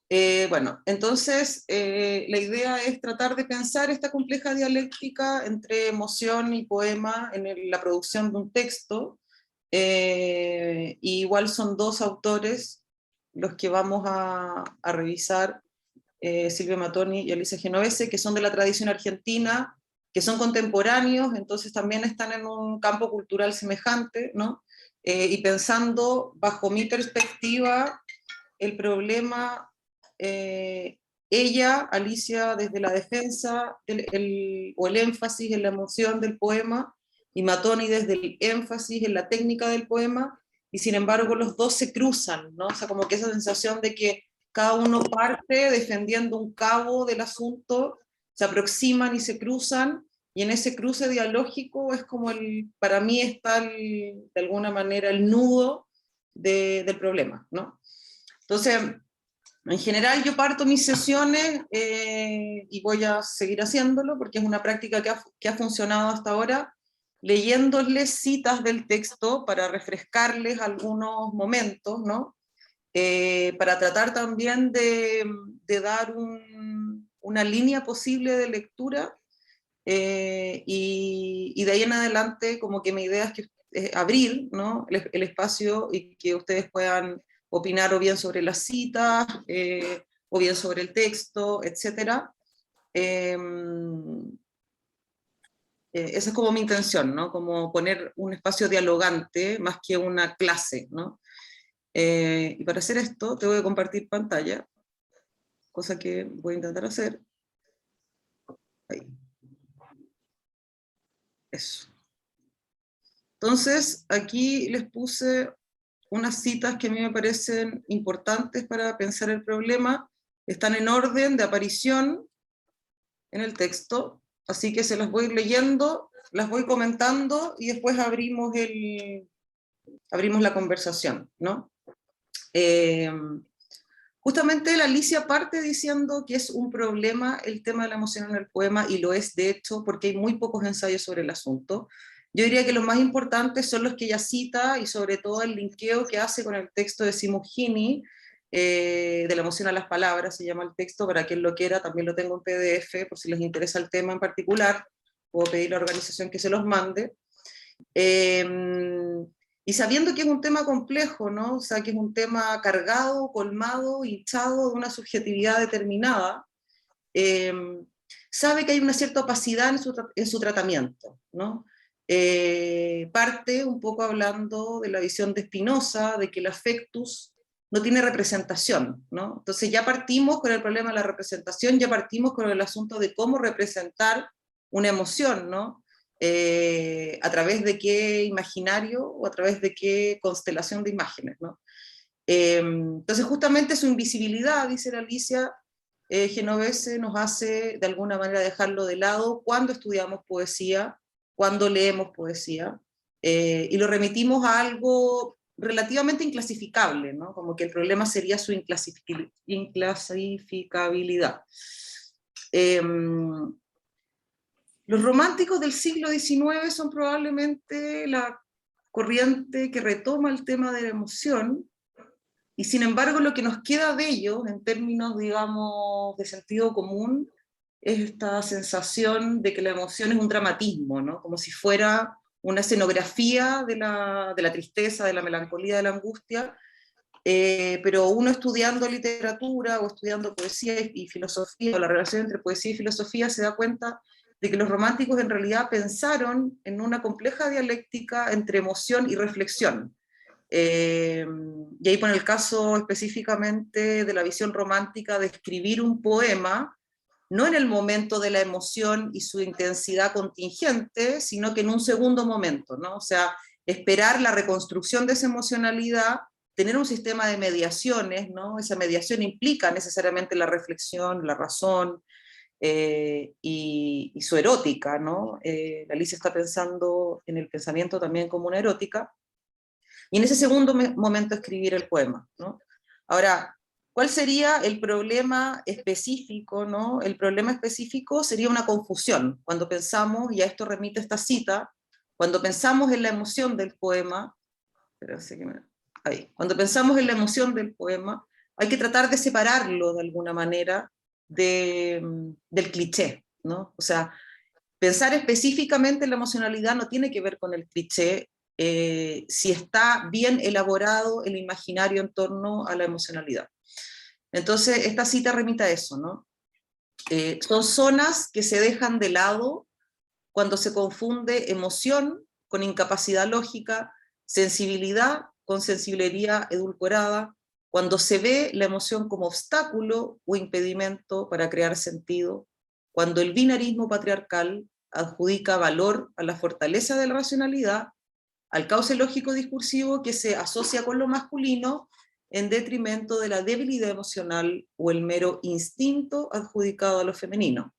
Bueno, entonces la idea es tratar de pensar esta compleja dialéctica entre emoción y poema en la producción de un texto. Y igual son dos autores los que vamos a revisar, Silvia Mattoni y Alicia Genovese, que son de la tradición argentina, que son contemporáneos, entonces también están en un campo cultural semejante, ¿no? Y pensando bajo mi perspectiva el problema, ella, Alicia, desde la defensa o el énfasis en la emoción del poema, y Mattoni desde el énfasis en la técnica del poema, y sin embargo los dos se cruzan, ¿no? O sea, como que esa sensación de que cada uno parte defendiendo un cabo del asunto, se aproximan y se cruzan, y en ese cruce dialógico es como para mí está de alguna manera el nudo del problema, ¿no? Entonces, en general yo parto mis sesiones y voy a seguir haciéndolo porque es una práctica que ha funcionado hasta ahora, leyéndoles citas del texto para refrescarles algunos momentos, ¿no? Para tratar también de dar una línea posible de lectura, y de ahí en adelante como que mi idea es que abrir, ¿no? el espacio y que ustedes puedan opinar o bien sobre las citas, o bien sobre el texto, etc. Esa es como mi intención, ¿no? Como poner un espacio dialogante más que una clase, ¿no? Y para hacer esto tengo que compartir pantalla, cosa que voy a intentar hacer. Ahí. Eso. Entonces, aquí les puse unas citas que a mí me parecen importantes para pensar el problema. Están en orden de aparición en el texto, así que se las voy leyendo, las voy comentando y después abrimos la conversación, ¿no? Justamente la Alicia parte diciendo que es un problema el tema de la emoción en el poema, y lo es de hecho porque hay muy pocos ensayos sobre el asunto. Yo diría que los más importantes son los que ella cita, y sobre todo el linkeo que hace con el texto de Simugini, de la emoción a las palabras, se llama el texto, para quien lo quiera, también lo tengo en PDF, por si les interesa el tema en particular, puedo pedir a la organización que se los mande. Y sabiendo que es un tema complejo, ¿no? O sea, que es un tema cargado, colmado, hinchado de una subjetividad determinada, eh, sabe que hay una cierta opacidad en su tratamiento, ¿no? Parte un poco hablando de la visión de Spinoza, de que el affectus no tiene representación, ¿no? Entonces ya partimos con el problema de la representación, ya partimos con el asunto de cómo representar una emoción, ¿no? A través de qué imaginario o a través de qué constelación de imágenes, ¿no? Entonces justamente su invisibilidad, dice la Alicia Genovese, nos hace de alguna manera dejarlo de lado cuando estudiamos poesía, cuando leemos poesía, y lo remitimos a algo relativamente inclasificable, ¿no? Como que el problema sería su inclasificabilidad. Los románticos del siglo XIX son probablemente la corriente que retoma el tema de la emoción, y sin embargo lo que nos queda de ellos, en términos, digamos, de sentido común, es esta sensación de que la emoción es un dramatismo, ¿no? Como si fuera una escenografía de la tristeza, de la melancolía, de la angustia, pero uno estudiando literatura o estudiando poesía y filosofía, o la relación entre poesía y filosofía, se da cuenta de que los románticos en realidad pensaron en una compleja dialéctica entre emoción y reflexión. Y ahí pone el caso específicamente de la visión romántica de escribir un poema, no en el momento de la emoción y su intensidad contingente, sino que en un segundo momento, ¿no? O sea, esperar la reconstrucción de esa emocionalidad, tener un sistema de mediaciones, ¿no? Esa mediación implica necesariamente la reflexión, la razón, y su erótica, ¿no? La Alicia está pensando en el pensamiento también como una erótica, y en ese segundo momento escribir el poema, ¿no? Ahora, ¿cuál sería el problema específico, ¿no? El problema específico sería una confusión. Cuando pensamos, y a esto remite esta cita, cuando pensamos en la emoción del poema, cuando pensamos en la emoción del poema, hay que tratar de separarlo de alguna manera del cliché, ¿no? O sea, pensar específicamente en la emocionalidad no tiene que ver con el cliché, si está bien elaborado el imaginario en torno a la emocionalidad. Entonces, esta cita remite a eso, ¿no? Son zonas que se dejan de lado cuando se confunde emoción con incapacidad lógica, sensibilidad con sensibilidad edulcorada, cuando se ve la emoción como obstáculo o impedimento para crear sentido, cuando el binarismo patriarcal adjudica valor a la fortaleza de la racionalidad, al cauce lógico discursivo que se asocia con lo masculino en detrimento de la debilidad emocional o el mero instinto adjudicado a lo femenino.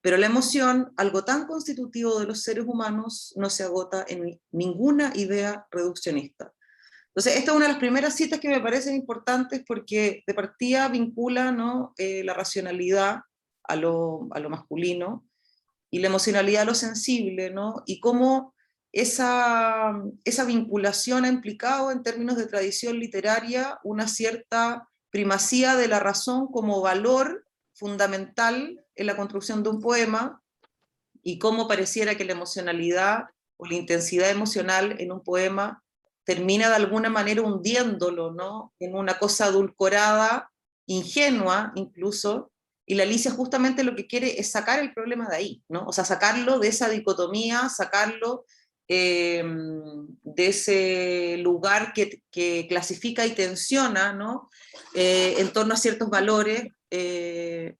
Pero la emoción, algo tan constitutivo de los seres humanos, no se agota en ninguna idea reduccionista. Entonces, esta es una de las primeras citas que me parecen importantes porque de partida vincula, ¿no? La racionalidad a lo masculino y la emocionalidad a lo sensible, ¿no? Y cómo esa vinculación ha implicado en términos de tradición literaria una cierta primacía de la razón como valor fundamental en la construcción de un poema, y cómo pareciera que la emocionalidad o la intensidad emocional en un poema termina de alguna manera hundiéndolo, ¿no? En una cosa adulcorada, ingenua incluso, y la Alicia justamente lo que quiere es sacar el problema de ahí, ¿no? O sea, sacarlo de esa dicotomía, sacarlo de ese lugar que clasifica y tensiona, ¿no? En torno a ciertos valores que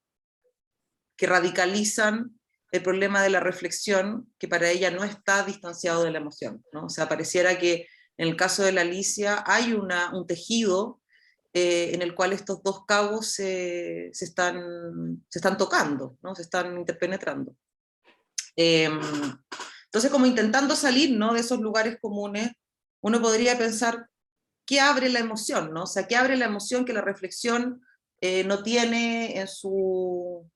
radicalizan el problema de la reflexión, que para ella no está distanciado de la emoción, ¿no? O sea, pareciera que en el caso de la Alicia hay un tejido en el cual estos dos cabos se están tocando, ¿no? Se están interpenetrando. Entonces, como intentando salir, ¿no? De esos lugares comunes, uno podría pensar, ¿qué abre la emoción, ¿no? O sea, ¿qué abre la emoción que la reflexión no tiene en su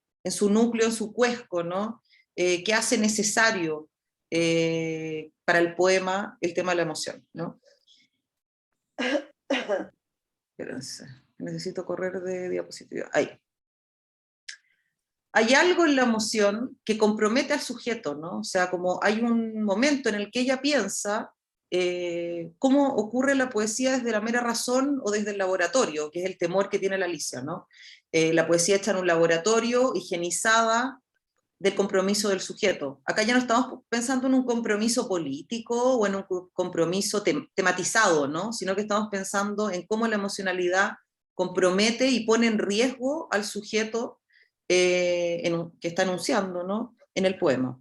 núcleo, en su cuesco, ¿no? ¿Qué hace necesario para el poema el tema de la emoción, ¿no? Espérense, necesito correr de diapositiva. Ahí. Hay algo en la emoción que compromete al sujeto, ¿no? O sea, como hay un momento en el que ella piensa cómo ocurre la poesía desde la mera razón o desde el laboratorio, que es el temor que tiene la Alicia, ¿no? La poesía hecha en un laboratorio, higienizada, del compromiso del sujeto. Acá ya no estamos pensando en un compromiso político o en un compromiso tematizado, ¿no? Sino que estamos pensando en cómo la emocionalidad compromete y pone en riesgo al sujeto que está enunciando, ¿no? En el poema.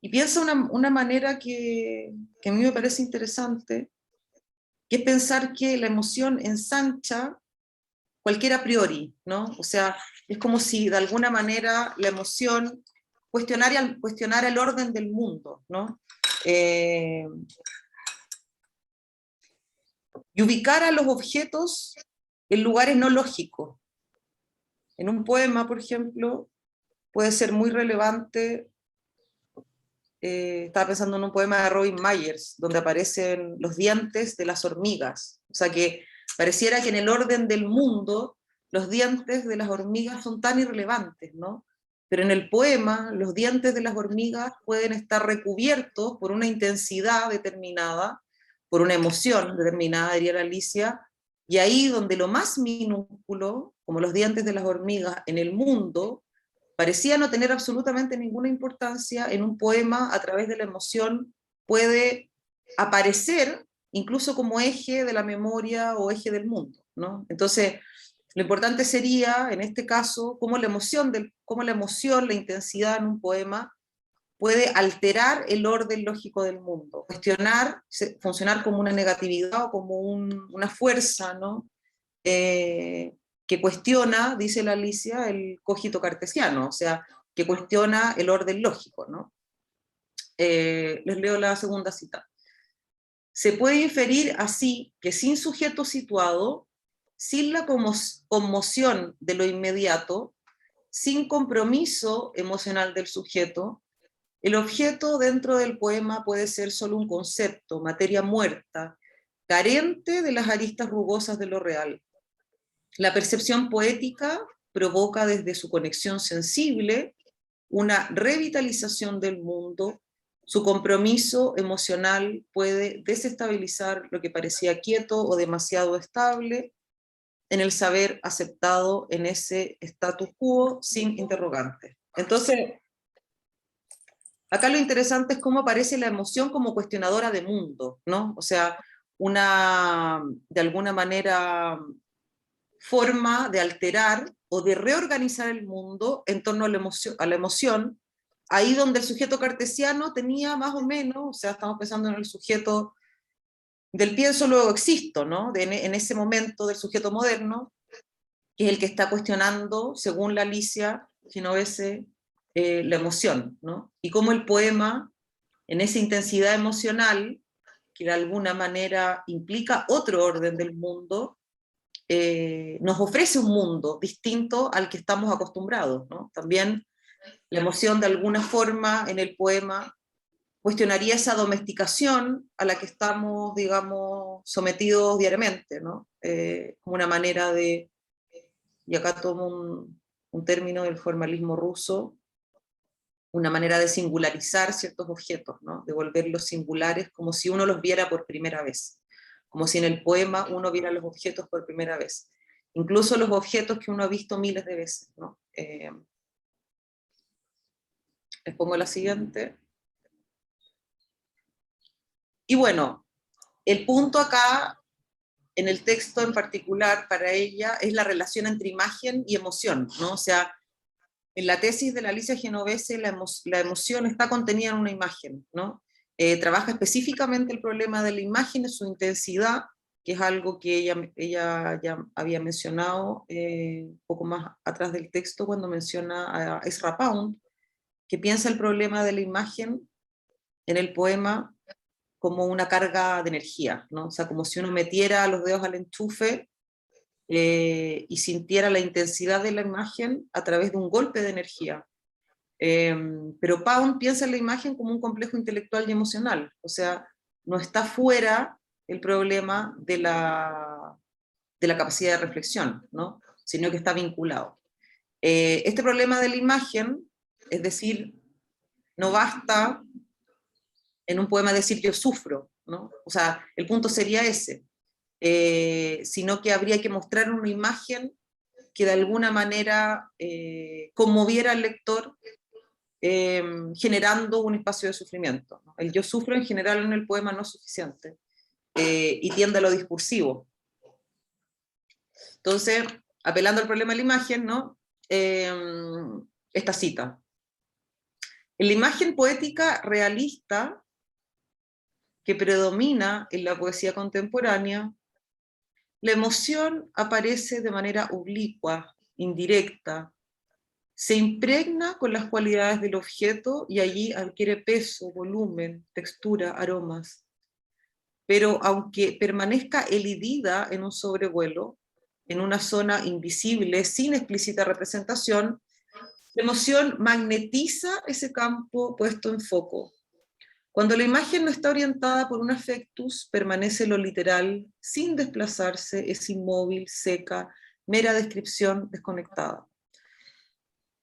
Y piensa una manera que a mí me parece interesante, que es pensar que la emoción ensancha cualquier a priori, ¿no? O sea, es como si de alguna manera la emoción cuestionara el orden del mundo, ¿no? Y ubicara los objetos en lugares no lógicos. En un poema, por ejemplo, puede ser muy relevante, estaba pensando en un poema de Robin Myers, donde aparecen los dientes de las hormigas. O sea, que pareciera que en el orden del mundo los dientes de las hormigas son tan irrelevantes, ¿no? Pero en el poema los dientes de las hormigas pueden estar recubiertos por una intensidad determinada, por una emoción determinada, diría la Alicia, y ahí donde lo más minúsculo, como los dientes de las hormigas en el mundo, parecía no tener absolutamente ninguna importancia, en un poema, a través de la emoción, puede aparecer incluso como eje de la memoria o eje del mundo, ¿no? Entonces, lo importante sería, en este caso, cómo la emoción, la intensidad en un poema puede alterar el orden lógico del mundo, cuestionar, funcionar como una negatividad o como una fuerza, ¿no? Que cuestiona, dice la Alicia, el cogito cartesiano, o sea, que cuestiona el orden lógico, ¿no? Les leo la segunda cita. Se puede inferir así que sin sujeto situado, sin la conmoción de lo inmediato, sin compromiso emocional del sujeto, el objeto dentro del poema puede ser solo un concepto, materia muerta, carente de las aristas rugosas de lo real. La percepción poética provoca desde su conexión sensible una revitalización del mundo. Su compromiso emocional puede desestabilizar lo que parecía quieto o demasiado estable en el saber aceptado en ese status quo sin interrogantes. Entonces, acá lo interesante es cómo aparece la emoción como cuestionadora de mundo, ¿no? O sea, una, de alguna manera, forma de alterar o de reorganizar el mundo en torno a la emoción, ahí donde el sujeto cartesiano tenía más o menos, o sea, estamos pensando en el sujeto del pienso luego existo, ¿no? En ese momento del sujeto moderno, que es el que está cuestionando, según la Alicia Genovese, la emoción, ¿no? Y cómo el poema, en esa intensidad emocional, que de alguna manera implica otro orden del mundo, nos ofrece un mundo distinto al que estamos acostumbrados, ¿no? También la emoción de alguna forma en el poema cuestionaría esa domesticación a la que estamos, digamos, sometidos diariamente, ¿no? Como una manera de, y acá tomo un término del formalismo ruso, una manera de singularizar ciertos objetos, ¿no? De volverlos singulares como si uno los viera por primera vez, como si en el poema uno viera los objetos por primera vez, incluso los objetos que uno ha visto miles de veces, ¿no? Les pongo la siguiente. Y bueno, el punto acá, en el texto en particular, para ella, es la relación entre imagen y emoción, ¿no? O sea, en la tesis de la Alicia Genovese, la emoción está contenida en una imagen, ¿no? Trabaja específicamente el problema de la imagen, su intensidad, que es algo que ella ya había mencionado un poco más atrás del texto, cuando menciona a Ezra Pound, que piensa el problema de la imagen en el poema como una carga de energía, ¿no? O sea, como si uno metiera los dedos al enchufe y sintiera la intensidad de la imagen a través de un golpe de energía. Pero Pound piensa en la imagen como un complejo intelectual y emocional, o sea, no está fuera el problema de la capacidad de reflexión, ¿no? Sino que está vinculado. Este problema de la imagen, es decir, no basta en un poema decir yo sufro, ¿no? O sea, el punto sería ese, sino que habría que mostrar una imagen que de alguna manera conmoviera al lector, generando un espacio de sufrimiento, ¿no? El yo sufro en general en el poema no es suficiente, y tiende a lo discursivo. Entonces, apelando al problema de la imagen, ¿no? Esta cita. En la imagen poética realista que predomina en la poesía contemporánea, la emoción aparece de manera oblicua, indirecta, se impregna con las cualidades del objeto y allí adquiere peso, volumen, textura, aromas. Pero aunque permanezca elidida en un sobrevuelo, en una zona invisible, sin explícita representación, la emoción magnetiza ese campo puesto en foco. Cuando la imagen no está orientada por un affectus, permanece lo literal, sin desplazarse, es inmóvil, seca, mera descripción desconectada.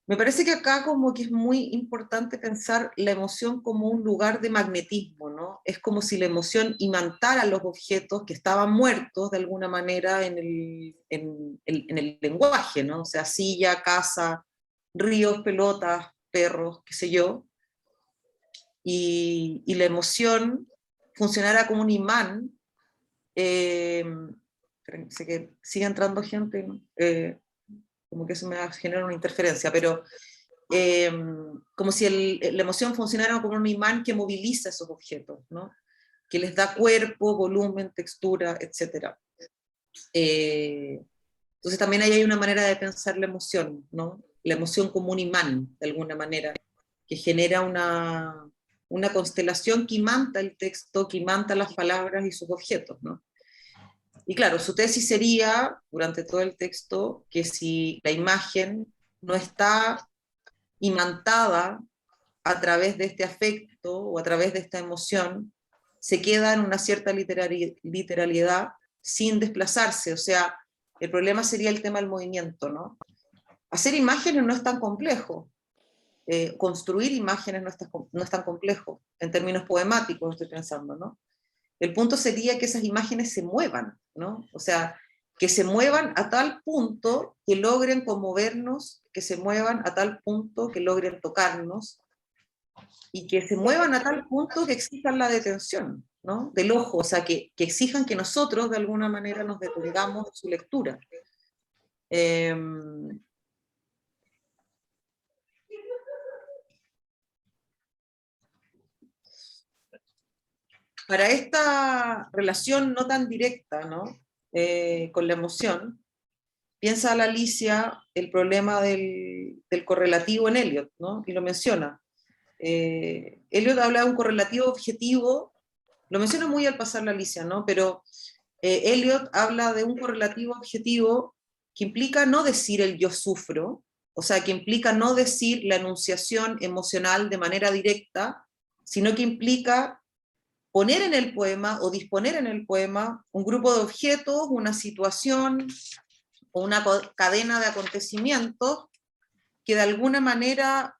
Me parece que acá como que es muy importante pensar la emoción como un lugar de magnetismo, ¿no? Es como si la emoción imantara los objetos que estaban muertos de alguna manera en el lenguaje, ¿no? O sea, silla, casa, ríos, pelotas, perros, qué sé yo, y la emoción funcionara como un imán. Sé que sigue entrando gente, ¿no? Como que eso me genera una interferencia, pero como si la emoción funcionara como un imán que moviliza esos objetos, ¿no? Que les da cuerpo, volumen, textura, etc. Entonces también ahí hay una manera de pensar la emoción, ¿no? La emoción como un imán, de alguna manera, que genera una constelación que imanta el texto, que imanta las palabras y sus objetos, ¿no? Y claro, su tesis sería, durante todo el texto, que si la imagen no está imantada a través de este afecto o a través de esta emoción, se queda en una cierta literalidad sin desplazarse. O sea, el problema sería el tema del movimiento, ¿no? Hacer imágenes no es tan complejo. Construir imágenes no es tan complejo, en términos poemáticos estoy pensando, ¿no? El punto sería que esas imágenes se muevan, ¿no? O sea, que se muevan a tal punto que logren conmovernos, que se muevan a tal punto que logren tocarnos, y que se muevan a tal punto que exijan la detención, ¿no? Del ojo, o sea, que exijan que nosotros de alguna manera nos detengamos en su lectura. Para esta relación no tan directa, ¿no? Con la emoción, piensa la Alicia el problema del correlativo en Eliot, ¿no? Y lo menciona. Eliot habla de un correlativo objetivo, lo menciona muy al pasar la Alicia, ¿no? Pero Eliot habla de un correlativo objetivo que implica no decir el yo sufro, o sea, que implica no decir la enunciación emocional de manera directa, sino que implica poner en el poema o disponer en el poema un grupo de objetos, una situación o una cadena de acontecimientos que de alguna manera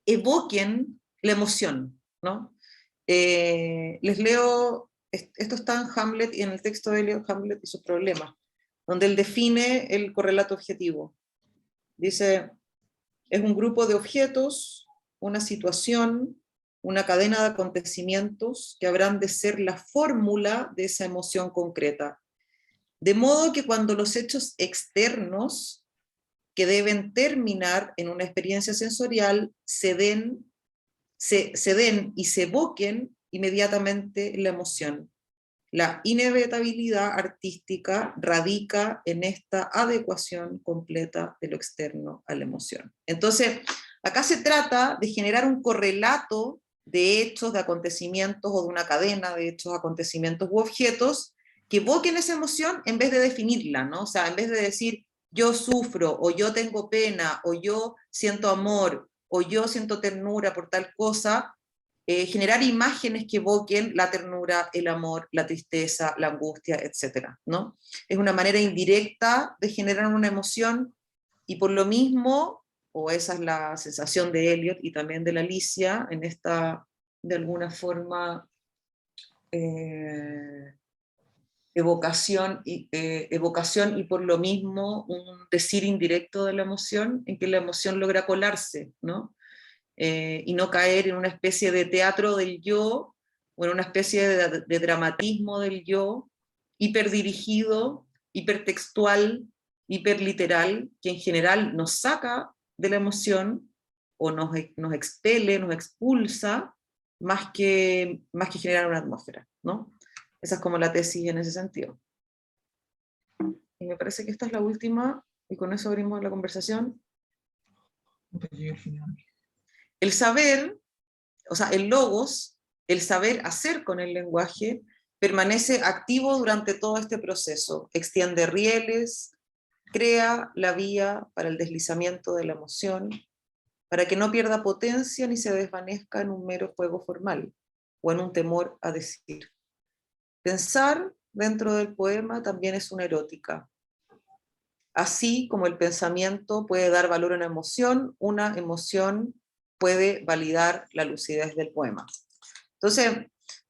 evoquen la emoción, ¿no? Les leo, esto está en Hamlet y en el texto de Eliot, Hamlet y sus problemas, donde él define el correlato objetivo. Dice, es un grupo de objetos, una situación, una cadena de acontecimientos que habrán de ser la fórmula de esa emoción concreta. De modo que cuando los hechos externos que deben terminar en una experiencia sensorial se den y se evoquen inmediatamente la emoción. La inevitabilidad artística radica en esta adecuación completa de lo externo a la emoción. Entonces, acá se trata de generar un correlato de hechos, de acontecimientos o de una cadena de hechos, acontecimientos u objetos que evoquen esa emoción en vez de definirla, ¿no? O sea, en vez de decir yo sufro o yo tengo pena o yo siento amor o yo siento ternura por tal cosa, generar imágenes que evoquen la ternura, el amor, la tristeza, la angustia, etc., ¿no? Es una manera indirecta de generar una emoción y por lo mismo, o esa es la sensación de Eliot y también de la Alicia, en esta, de alguna forma, evocación y por lo mismo un decir indirecto de la emoción, en que la emoción logra colarse, ¿no? Y no caer en una especie de teatro del yo, o en una especie de dramatismo del yo, hiperdirigido, hipertextual, hiperliteral, que en general nos saca de la emoción, o nos expele, nos expulsa, más que generar una atmósfera, ¿no? Esa es como la tesis en ese sentido. Y me parece que esta es la última, y con eso abrimos la conversación. El saber, o sea, el logos, el saber hacer con el lenguaje, permanece activo durante todo este proceso, extiende rieles, crea la vía para el deslizamiento de la emoción, para que no pierda potencia ni se desvanezca en un mero juego formal o en un temor a decir. Pensar dentro del poema también es una erótica. Así como el pensamiento puede dar valor a una emoción puede validar la lucidez del poema. Entonces,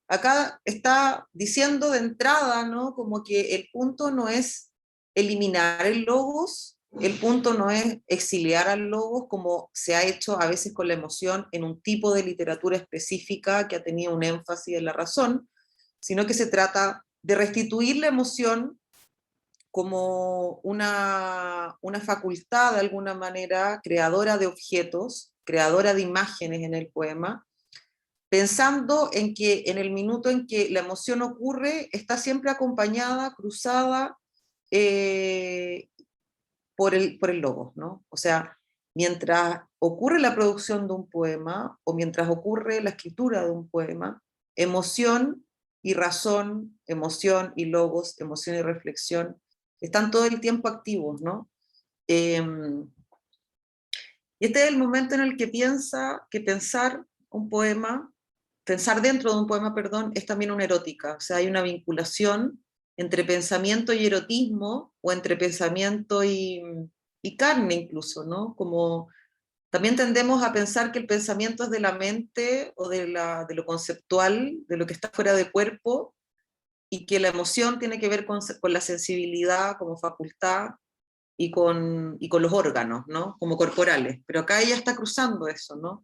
acá está diciendo de entrada, ¿no? Como que el punto no es eliminar el logos, el punto no es exiliar al logos como se ha hecho a veces con la emoción en un tipo de literatura específica que ha tenido un énfasis en la razón, sino que se trata de restituir la emoción como una facultad de alguna manera creadora de objetos, creadora de imágenes en el poema, pensando en que en el minuto en que la emoción ocurre, está siempre acompañada, cruzada por el logos, ¿no? O sea, mientras ocurre la producción de un poema, o mientras ocurre la escritura de un poema, emoción y razón, emoción y logos, emoción y reflexión, están todo el tiempo activos, ¿no? Y este es el momento en el que piensa que pensar un poema pensar dentro de un poema, perdón, es también una erótica, o sea, hay una vinculación entre pensamiento y erotismo, o entre pensamiento y carne incluso, ¿no? Como también tendemos a pensar que el pensamiento es de la mente o de lo conceptual, de lo que está fuera de cuerpo, y que la emoción tiene que ver con la sensibilidad como facultad y con los órganos, ¿no? Como corporales. Pero acá ella está cruzando eso, ¿no?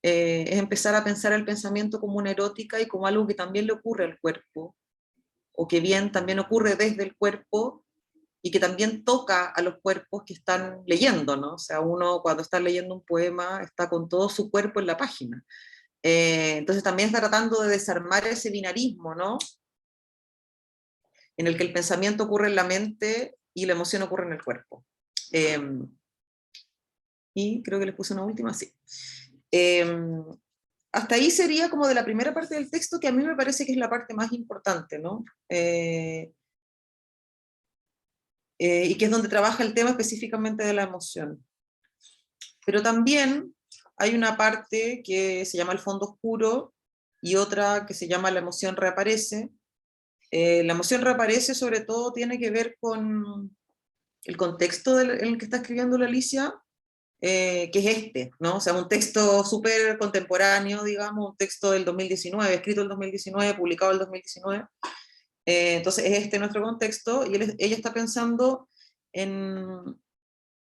Es empezar a pensar el pensamiento como una erótica y como algo que también le ocurre al cuerpo, o que bien también ocurre desde el cuerpo y que también toca a los cuerpos que están leyendo, ¿no? O sea, uno cuando está leyendo un poema está con todo su cuerpo en la página. Entonces también está tratando de desarmar ese binarismo, ¿no? En el que el pensamiento ocurre en la mente y la emoción ocurre en el cuerpo. Y creo que les puse una última, sí. Hasta ahí sería como de la primera parte del texto, que a mí me parece que es la parte más importante, ¿no? Y que es donde trabaja el tema específicamente de la emoción. Pero también hay una parte que se llama el fondo oscuro y otra que se llama la emoción reaparece. La emoción reaparece sobre todo tiene que ver con el contexto en el que está escribiendo la Alicia, que es este, ¿no? O sea, un texto súper contemporáneo, digamos, un texto del 2019, escrito en el 2019, publicado en el 2019. Entonces es este nuestro contexto, y ella está pensando en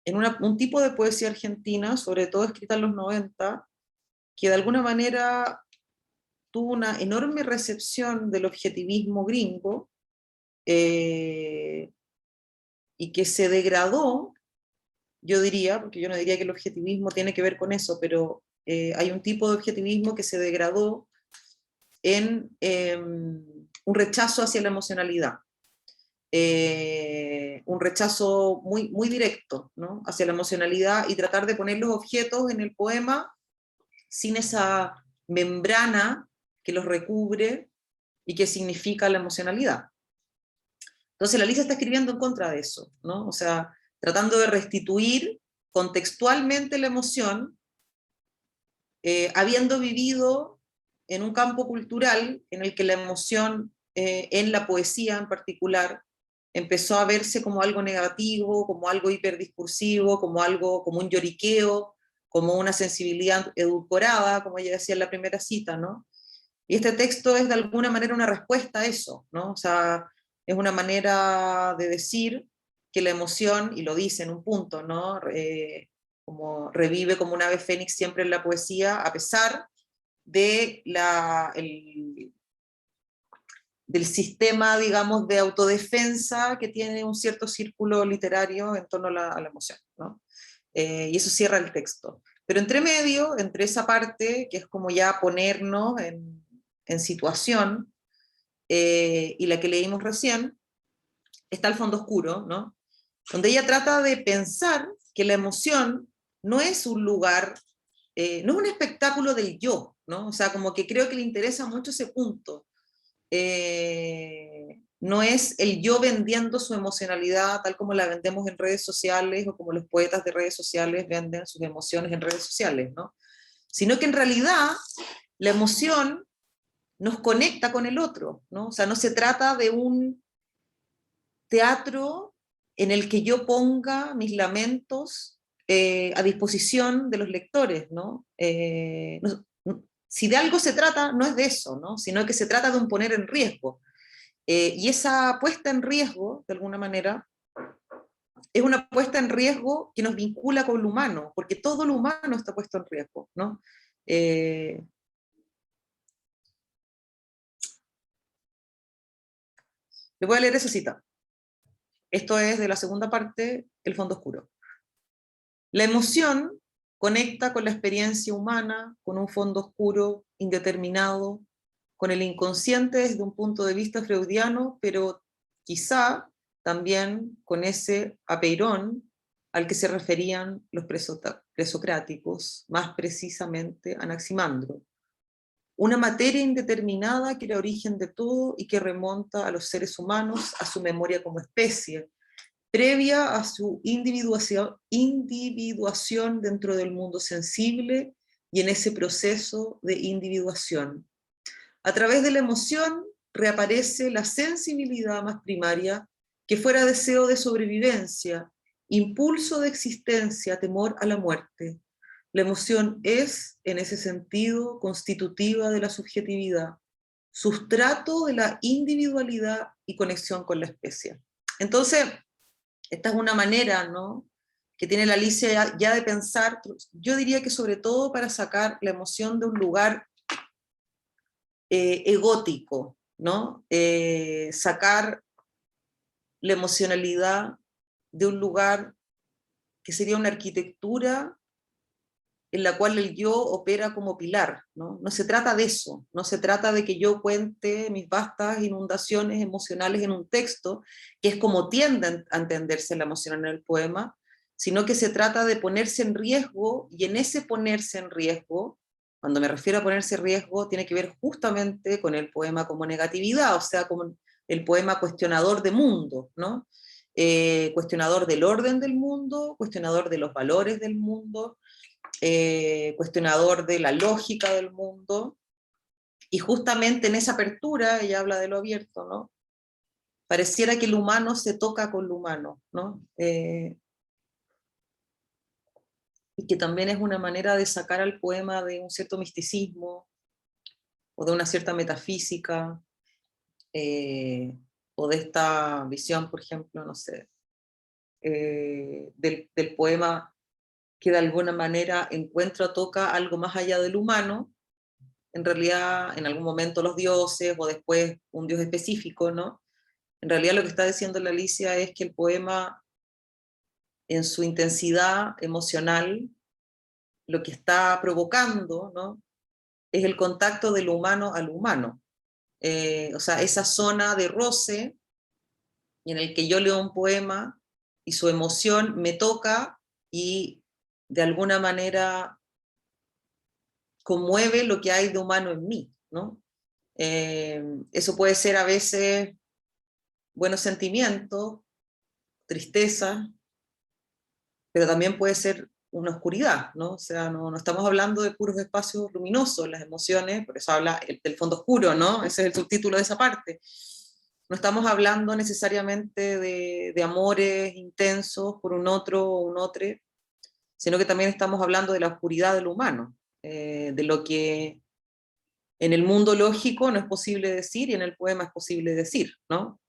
un tipo de poesía argentina, sobre todo escrita en los 90, que de alguna manera tuvo una enorme recepción del objetivismo gringo, y que se degradó, yo diría, porque yo no diría que el objetivismo tiene que ver con eso, pero hay un tipo de objetivismo que se degradó en un rechazo hacia la emocionalidad. Un rechazo muy, muy directo, ¿no? Hacia la emocionalidad, y tratar de poner los objetos en el poema sin esa membrana que los recubre y que significa la emocionalidad. Entonces la Alicia está escribiendo en contra de eso, ¿no? O sea, tratando de restituir contextualmente la emoción, habiendo vivido en un campo cultural en el que la emoción, en la poesía en particular, empezó a verse como algo negativo, como algo hiperdiscursivo, como algo, como un lloriqueo, como una sensibilidad edulcorada, como ella decía en la primera cita, ¿no? Y este texto es de alguna manera una respuesta a eso, ¿no? O sea, es una manera de decir que la emoción, y lo dice en un punto, ¿no? Como revive como un ave fénix siempre en la poesía, a pesar de del sistema, digamos, de autodefensa que tiene un cierto círculo literario en torno a la emoción, ¿no? Y eso cierra el texto. Pero entre medio, entre esa parte, que es como ya ponernos en situación, y la que leímos recién, está el fondo oscuro, ¿no? Donde ella trata de pensar que la emoción no es un lugar, no es un espectáculo del yo, ¿no? O sea, como que creo que le interesa mucho ese punto. No es el yo vendiendo su emocionalidad tal como la vendemos en redes sociales, o como los poetas de redes sociales venden sus emociones en redes sociales, ¿no? Sino que en realidad la emoción nos conecta con el otro, ¿no? O sea, no se trata de un teatro en el que yo ponga mis lamentos a disposición de los lectores, ¿no? Si de algo se trata, no es de eso, ¿no? Sino que se trata de un poner en riesgo. Y esa puesta en riesgo, de alguna manera, es una puesta en riesgo que nos vincula con lo humano, porque todo lo humano está puesto en riesgo, ¿no? Les voy a leer esa cita. Esto es de la segunda parte, El fondo oscuro. La emoción conecta con la experiencia humana, con un fondo oscuro, indeterminado, con el inconsciente desde un punto de vista freudiano, pero quizá también con ese apeirón al que se referían los presocráticos, más precisamente Anaximandro. Una materia indeterminada que era origen de todo y que remonta a los seres humanos, a su memoria como especie, previa a su individuación dentro del mundo sensible y en ese proceso de individuación. A través de la emoción reaparece la sensibilidad más primaria, que fuera deseo de sobrevivencia, impulso de existencia, temor a la muerte. La emoción es, en ese sentido, constitutiva de la subjetividad, sustrato de la individualidad y conexión con la especie. Entonces, esta es una manera, ¿no?, que tiene la Alicia ya de pensar, yo diría que sobre todo para sacar la emoción de un lugar egótico, ¿no? Sacar la emocionalidad de un lugar que sería una arquitectura en la cual el yo opera como pilar, ¿no? No se trata de eso, no se trata de que yo cuente mis vastas inundaciones emocionales en un texto, que es como tiende a entenderse la emoción en el poema, sino que se trata de ponerse en riesgo, y en ese ponerse en riesgo, cuando me refiero a ponerse en riesgo, tiene que ver justamente con el poema como negatividad, o sea, como el poema cuestionador de mundo, ¿no? Cuestionador del orden del mundo, cuestionador de los valores del mundo, cuestionador de la lógica del mundo, y justamente en esa apertura, ella habla de lo abierto, ¿no? Pareciera que el humano se toca con lo humano, ¿no? Y que también es una manera de sacar al poema de un cierto misticismo, o de una cierta metafísica, o de esta visión, por ejemplo, no sé, del poema que de alguna manera encuentra o toca algo más allá del humano, en realidad en algún momento los dioses o después un dios específico, ¿no? En realidad lo que está diciendo la Alicia es que el poema en su intensidad emocional lo que está provocando, ¿no?, es el contacto de lo humano al humano. O sea, esa zona de roce en el que yo leo un poema y su emoción me toca y de alguna manera conmueve lo que hay de humano en mí, ¿no? Eso puede ser a veces buenos sentimientos, tristeza, pero también puede ser una oscuridad, ¿no? O sea, no estamos hablando de puros espacios luminosos, las emociones, por eso habla del fondo oscuro, ¿no? Ese es el subtítulo de esa parte. No estamos hablando necesariamente de amores intensos por un otro o un otro, sino que también estamos hablando de la oscuridad del humano, de lo que en el mundo lógico no es posible decir y en el poema es posible decir, ¿no?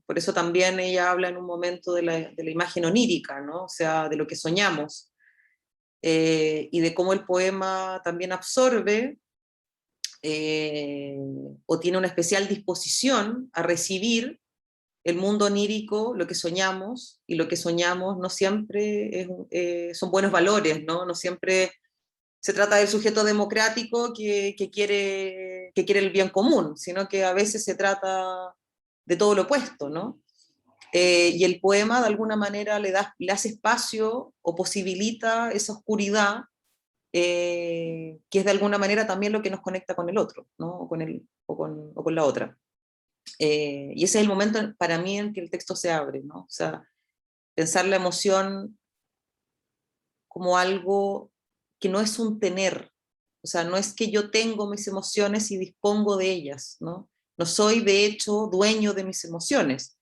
Por eso también ella habla en un momento de la imagen onírica, ¿no? O sea, de lo que soñamos, y de cómo el poema también absorbe o tiene una especial disposición a recibir el mundo onírico, lo que soñamos, y lo que soñamos no siempre son buenos valores, ¿no? No siempre se trata del sujeto democrático que quiere el bien común, sino que a veces se trata de todo lo opuesto, ¿no? Y el poema de alguna manera le hace espacio o posibilita esa oscuridad, que es de alguna manera también lo que nos conecta con el otro, ¿no? O con la otra. Y ese es el momento para mí en que el texto se abre, ¿no? O sea, pensar la emoción como algo que no es un tener, o sea, no es que yo tengo mis emociones y dispongo de ellas, ¿no? No soy de hecho dueño de mis emociones.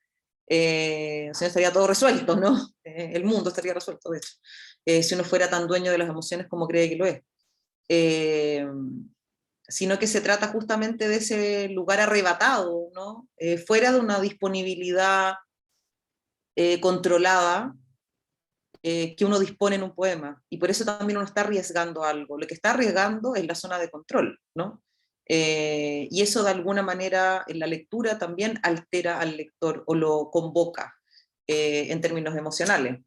O sea, estaría todo resuelto, ¿no? El mundo estaría resuelto, de hecho, si uno fuera tan dueño de las emociones como cree que lo es. Eh, Sino que se trata justamente de ese lugar arrebatado, ¿no? Fuera de una disponibilidad controlada, que uno dispone en un poema, y por eso también uno está arriesgando algo. Lo que está arriesgando es la zona de control, ¿no? Y eso de alguna manera en la lectura también altera al lector o lo convoca en términos emocionales,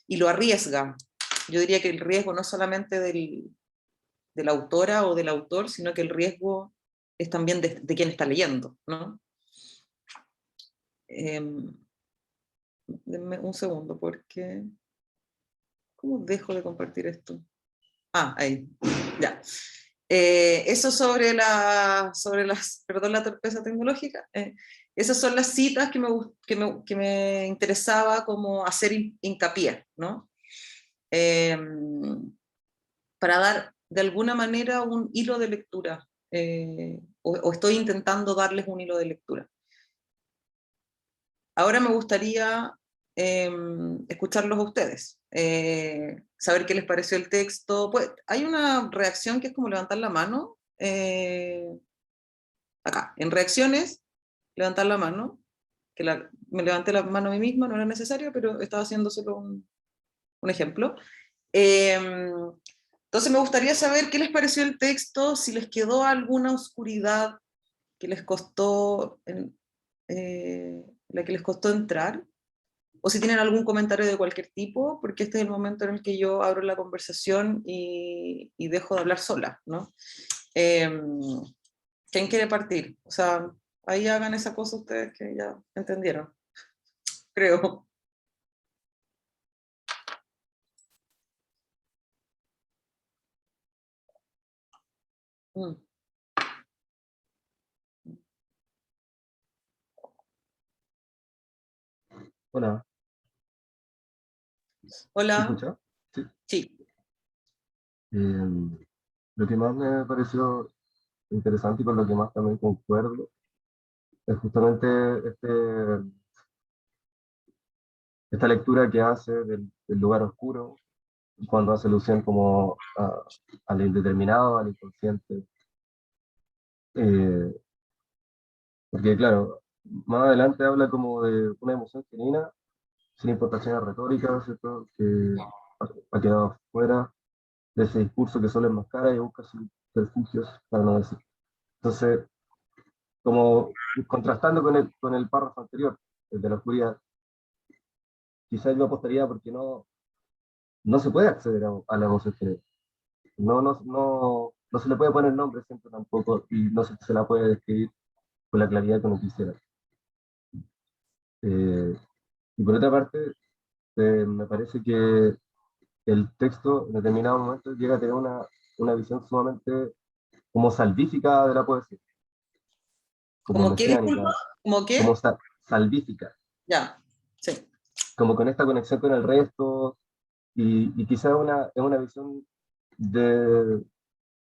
y lo arriesga. Yo diría que el riesgo no es solamente de la autora o del autor, sino que el riesgo es también de quien está leyendo, ¿no? Denme un segundo, porque ¿cómo dejo de compartir esto? Ah, ahí, ya. Eso sobre las, perdón la torpeza tecnológica, esas son las citas que me interesaba como hacer hincapié, ¿no? Para dar de alguna manera un hilo de lectura o estoy intentando darles un hilo de lectura. Ahora me gustaría escucharlos a ustedes, saber qué les pareció el texto. Pues, hay una reacción que es como levantar la mano, acá, en reacciones, levantar la mano, me levanté la mano a mí misma, no era necesario, pero estaba haciendo solo un ejemplo. Entonces me gustaría saber qué les pareció el texto, si les quedó alguna oscuridad que les costó, la que les costó entrar, o si tienen algún comentario de cualquier tipo, porque este es el momento en el que yo abro la conversación y dejo de hablar sola, ¿no? ¿Quién quiere partir? O sea, ahí hagan esa cosa ustedes que ya entendieron, creo. Mm. Hola, ¿me Hola. escucha? Sí. Sí. Eh, lo que más me pareció interesante y con lo que más también concuerdo es justamente este, esta lectura que hace del lugar oscuro, cuando hace alusión como al indeterminado, al inconsciente. Eh, porque claro, más adelante habla como de una emoción genuina, sin importaciones retóricas, ¿cierto? Que ha quedado fuera de ese discurso que solo enmascara y busca subterfugios para no decir. Entonces, como contrastando con el párrafo anterior, el de la oscuridad, quizás yo apostaría porque no se puede acceder a la emoción general. No se le puede poner nombre siempre tampoco y no se la puede describir con la claridad que uno quisiera. Eh, y por otra parte, me parece que el texto en determinado momento llega a tener una visión sumamente como salvífica de la poesía, como ¿Cómo qué, mesiánica, disculpa? ¿Cómo como qué? salvífica, Ya, sí. como con esta conexión con el resto, y quizá es una visión de,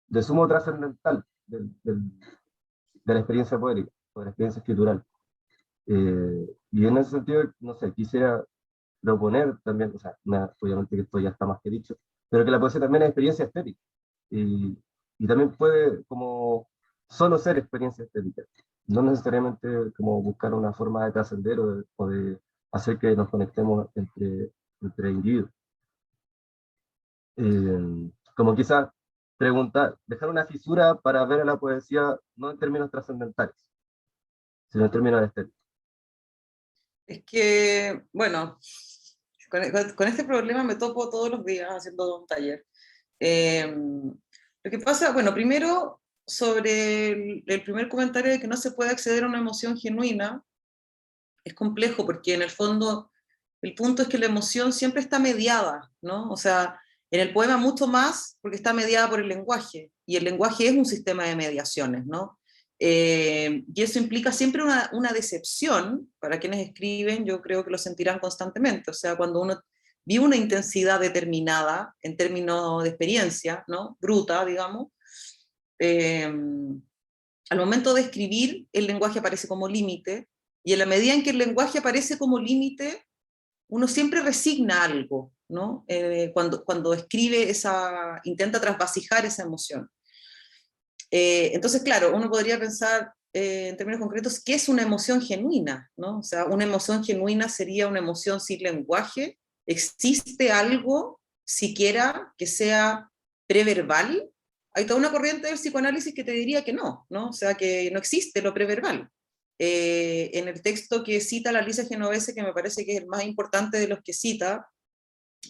de sumo trascendental de la experiencia poética, o de la experiencia escritural. Y en ese sentido, no sé, quisiera proponer también, o sea, obviamente que esto ya está más que dicho, pero que la poesía también es experiencia estética, y, y también puede como solo ser experiencia estética, no necesariamente como buscar una forma de trascender o de hacer que nos conectemos entre individuos. Como quizás preguntar, dejar una fisura para ver a la poesía no en términos trascendentales, sino en términos estéticos. Es que, bueno, con este problema me topo todos los días haciendo un taller. Lo que pasa, bueno, primero sobre el primer comentario de que no se puede acceder a una emoción genuina, es complejo porque en el fondo el punto es que la emoción siempre está mediada, ¿no? O sea, en el poema mucho más porque está mediada por el lenguaje, y el lenguaje es un sistema de mediaciones, ¿no? Y eso implica siempre una decepción para quienes escriben, yo creo que lo sentirán constantemente, o sea, cuando uno vive una intensidad determinada en términos de experiencia, ¿no? Bruta, digamos, eh, al momento de escribir el lenguaje aparece como límite, y en la medida en que el lenguaje aparece como límite, uno siempre resigna algo, ¿no? Cuando escribe intenta trasvasijar esa emoción. Entonces, claro, uno podría pensar en términos concretos, ¿qué es una emoción genuina? ¿No? O sea, una emoción genuina sería una emoción sin lenguaje. ¿Existe algo siquiera que sea preverbal? Hay toda una corriente del psicoanálisis que te diría que no, ¿no? O sea, que no existe lo preverbal. En el texto que cita la Alicia Genovese, que me parece que es el más importante de los que cita,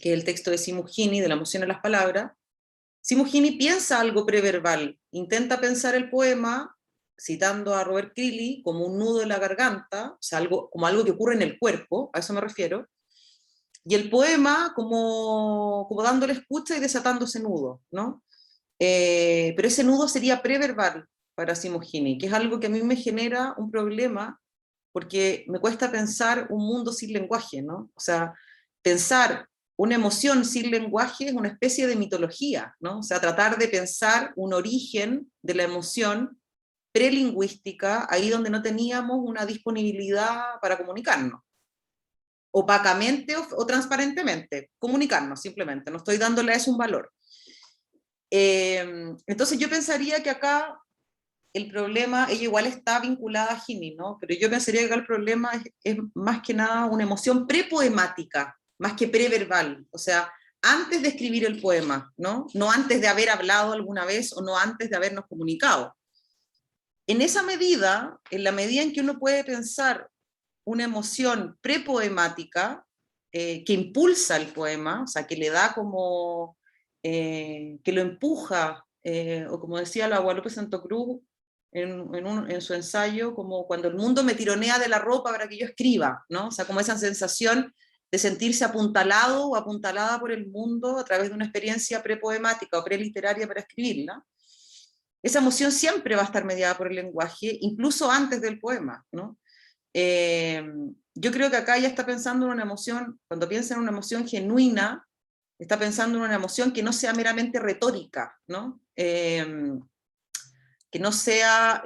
que es el texto de Simugini, de la emoción a las palabras, Simugini piensa algo preverbal, intenta pensar el poema, citando a Robert Greeley, como un nudo en la garganta, o sea, como algo que ocurre en el cuerpo, a eso me refiero, y el poema como dándole escucha y desatando ese nudo, ¿no? Pero ese nudo sería preverbal para Simugini, que es algo que a mí me genera un problema, porque me cuesta pensar un mundo sin lenguaje, ¿no? O sea, pensar una emoción sin lenguaje es una especie de mitología, ¿no? O sea, tratar de pensar un origen de la emoción prelingüística, ahí donde no teníamos una disponibilidad para comunicarnos, opacamente o transparentemente, comunicarnos simplemente, no estoy dándole a eso un valor. Entonces yo pensaría que acá el problema, ella igual está vinculada a Gini, ¿no? Pero yo pensaría que acá el problema es más que nada una emoción prepoemática, más que preverbal, o sea, antes de escribir el poema, ¿no? No antes de haber hablado alguna vez o no antes de habernos comunicado. En esa medida, en la medida en que uno puede pensar una emoción prepoemática que impulsa el poema, o sea, que le da como, que lo empuja, o como decía la Guadalupe Santo Cruz en su ensayo, como cuando el mundo me tironea de la ropa para que yo escriba, ¿no? O sea, como esa sensación de sentirse apuntalado o apuntalada por el mundo a través de una experiencia prepoemática o preliteraria para escribirla. Esa emoción siempre va a estar mediada por el lenguaje, incluso antes del poema, ¿no? Yo creo que acá ella está pensando en una emoción, cuando piensa en una emoción genuina, está pensando en una emoción que no sea meramente retórica, ¿no? Que no sea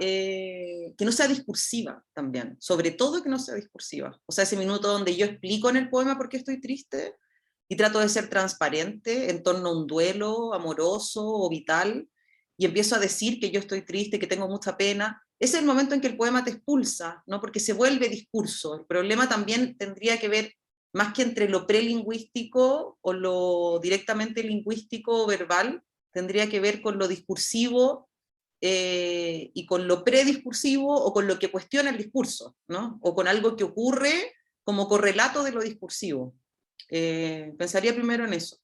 discursiva también, sobre todo que no sea discursiva. O sea, ese minuto donde yo explico en el poema por qué estoy triste y trato de ser transparente en torno a un duelo amoroso o vital, y empiezo a decir que yo estoy triste, que tengo mucha pena, ese es el momento en que el poema te expulsa, ¿no? Porque se vuelve discurso. El problema también tendría que ver más que entre lo prelingüístico o lo directamente lingüístico o verbal, tendría que ver con lo discursivo y con lo prediscursivo o con lo que cuestiona el discurso, ¿no? O con algo que ocurre como correlato de lo discursivo. Pensaría primero en eso.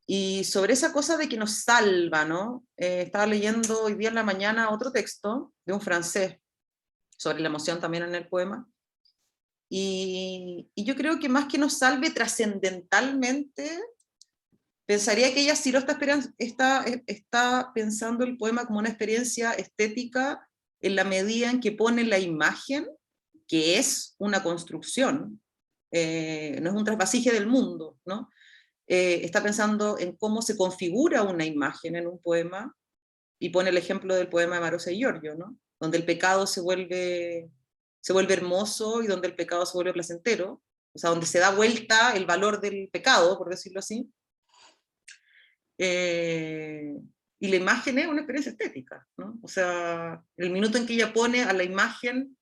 Y sobre esa cosa de que nos salva, ¿no? Estaba leyendo hoy día en la mañana otro texto de un francés sobre la emoción también en el poema, y yo creo que más que nos salve trascendentalmente, pensaría que ella sí lo está pensando el poema como una experiencia estética en la medida en que pone la imagen, que es una construcción, no es un trasvasije del mundo, ¿no? Está pensando en cómo se configura una imagen en un poema, y pone el ejemplo del poema de Marosa y Giorgio, ¿no? Donde el pecado se vuelve hermoso y donde el pecado se vuelve placentero, o sea, donde se da vuelta el valor del pecado, por decirlo así. Y la imagen es una experiencia estética, ¿no? O sea, el minuto en que ella pone a la imagen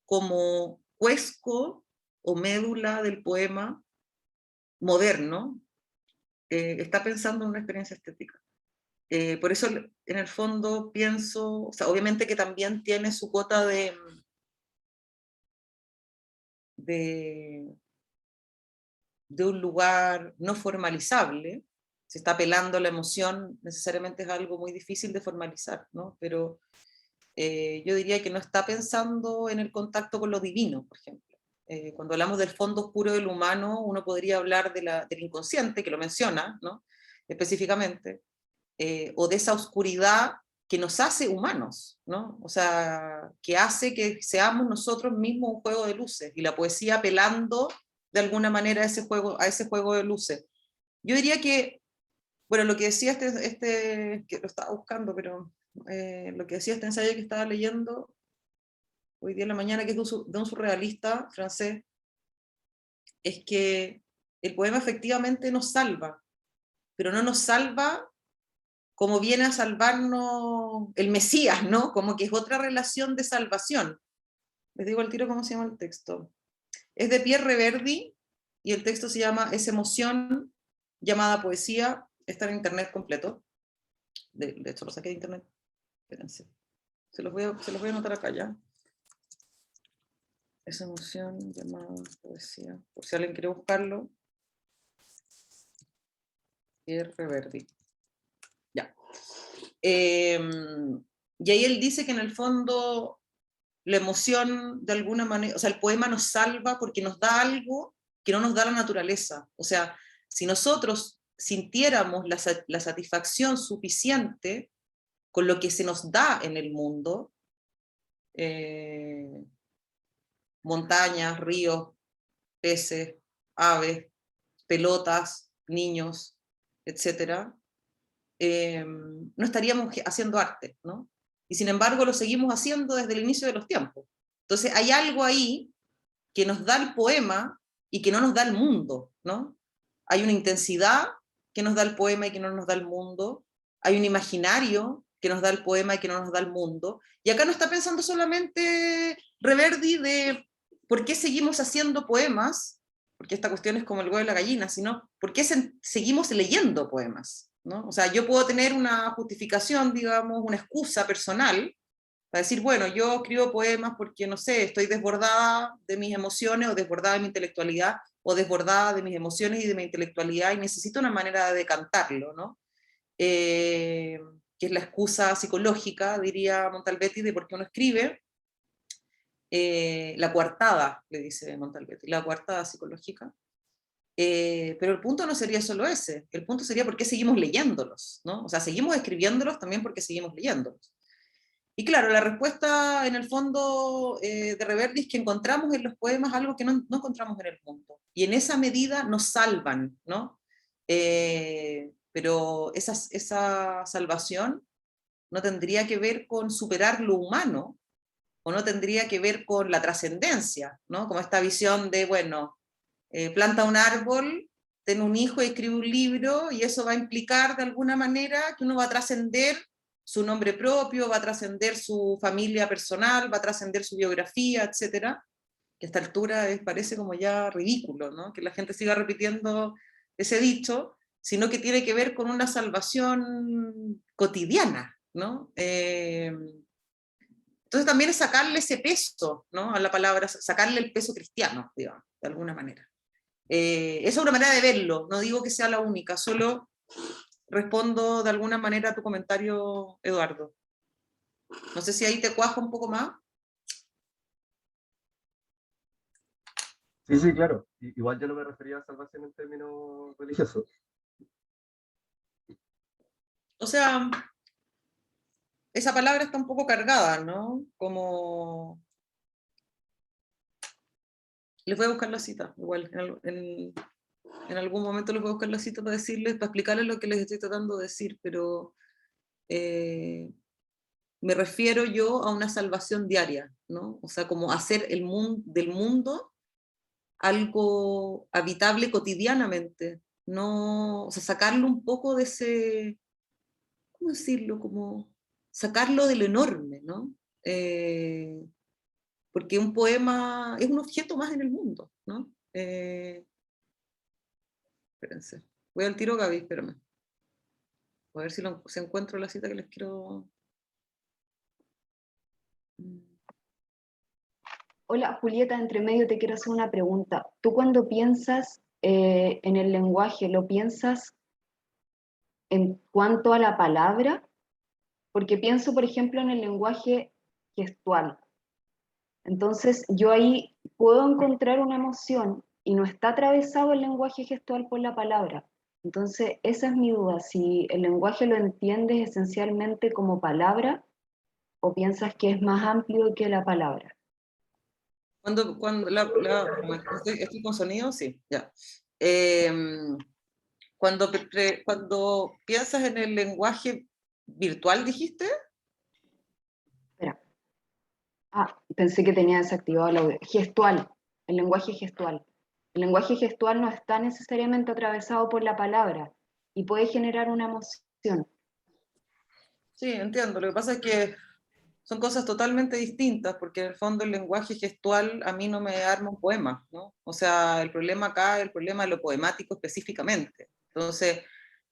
como cuesco o médula del poema moderno, está pensando en una experiencia estética. Por eso, en el fondo, pienso, o sea, obviamente que también tiene su cuota de un lugar no formalizable. Se está apelando a la emoción, necesariamente es algo muy difícil de formalizar, ¿no? Pero yo diría que no está pensando en el contacto con lo divino, por ejemplo. Cuando hablamos del fondo oscuro del humano, uno podría hablar del inconsciente, que lo menciona, ¿no? Específicamente, o de esa oscuridad que nos hace humanos, ¿no? O sea, que hace que seamos nosotros mismos un juego de luces, y la poesía apelando de alguna manera a ese juego de luces. Yo diría que, bueno, lo que decía que lo estaba buscando, pero lo que decía este ensayo que estaba leyendo hoy día en la mañana, que es de un surrealista francés, es que el poema efectivamente nos salva, pero no nos salva como viene a salvarnos el Mesías, ¿no? Como que es otra relación de salvación. Les digo al tiro cómo se llama el texto. Es de Pierre Reverdy, y el texto se llama Es emoción llamada poesía. Está en internet completo. De hecho, lo saqué de internet. Espérense. Se los voy a anotar acá ya. Esa emoción llamada poesía. Por si alguien quiere buscarlo. Pierre Reverdy. Ya. Y ahí él dice que en el fondo la emoción, de alguna manera, o sea, el poema nos salva porque nos da algo que no nos da la naturaleza. O sea, si nosotros sintiéramos la satisfacción suficiente con lo que se nos da en el mundo, montañas, ríos, peces, aves, pelotas, niños, etcétera, no estaríamos haciendo arte, ¿no? Y sin embargo lo seguimos haciendo desde el inicio de los tiempos. Entonces hay algo ahí que nos da el poema y que no nos da el mundo, ¿no? Hay una intensidad que nos da el poema y que no nos da el mundo, hay un imaginario que nos da el poema y que no nos da el mundo, y acá no está pensando solamente Reverdy de por qué seguimos haciendo poemas, porque esta cuestión es como el huevo y la gallina, sino por qué seguimos leyendo poemas, ¿no? O sea, yo puedo tener una justificación, digamos, una excusa personal, para decir, bueno, yo escribo poemas porque, no sé, estoy desbordada de mis emociones o desbordada de mi intelectualidad o desbordada de mis emociones y de mi intelectualidad y necesito una manera de cantarlo, ¿no? Que es la excusa psicológica, diría Montalbetti, de por qué uno escribe. La coartada, le dice Montalbetti, la coartada psicológica. Pero el punto no sería solo ese, el punto sería por qué seguimos leyéndolos, ¿no? O sea, seguimos escribiéndolos también porque seguimos leyéndolos. Y claro, la respuesta en el fondo de Reverdy es que encontramos en los poemas algo que no encontramos en el mundo. Y en esa medida nos salvan, ¿no? Pero esa salvación no tendría que ver con superar lo humano, o no tendría que ver con la trascendencia, ¿no? Como esta visión de, bueno, planta un árbol, ten un hijo y escribe un libro, y eso va a implicar de alguna manera que uno va a trascender su nombre propio, va a trascender su familia personal, va a trascender su biografía, etcétera, que a esta altura parece como ya ridículo, ¿no? Que la gente siga repitiendo ese dicho, sino que tiene que ver con una salvación cotidiana, ¿no? Entonces también es sacarle ese peso, ¿no? A la palabra, sacarle el peso cristiano, digamos, de alguna manera. Esa es una manera de verlo, no digo que sea la única, solo respondo de alguna manera a tu comentario, Eduardo. No sé si ahí te cuajo un poco más. Sí, sí, claro. Igual yo no me refería a salvación en términos religiosos. O sea, esa palabra está un poco cargada, ¿no? Como... Les voy a buscar la cita, igual, en algún momento les voy a buscar la cita para decirles, para explicarles lo que les estoy tratando de decir, pero me refiero yo a una salvación diaria, ¿no? O sea, como hacer del mundo algo habitable cotidianamente, no, o sea, sacarlo un poco de ese, ¿cómo decirlo? Como sacarlo de lo enorme, ¿no? Porque un poema es un objeto más en el mundo, ¿no? Espérense, voy al tiro, Gaby, espérame. A ver si encuentro la cita que les quiero... Hola, Julieta, entre medio te quiero hacer una pregunta. ¿Tú cuando piensas en el lenguaje, lo piensas en cuanto a la palabra? Porque pienso, por ejemplo, en el lenguaje gestual. Entonces, yo ahí puedo encontrar una emoción y no está atravesado el lenguaje gestual por la palabra. Entonces, esa es mi duda, si el lenguaje lo entiendes esencialmente como palabra o piensas que es más amplio que la palabra. Estoy con sonido, sí, ya. Cuando piensas en el lenguaje virtual, dijiste. Espera. Ah, pensé que tenía desactivado el audio. Gestual, el lenguaje gestual. El lenguaje gestual no está necesariamente atravesado por la palabra y puede generar una emoción. Sí, entiendo. Lo que pasa es que son cosas totalmente distintas, porque en el fondo el lenguaje gestual a mí no me arma un poema, ¿no? O sea, el problema acá es el problema de lo poemático específicamente. Entonces,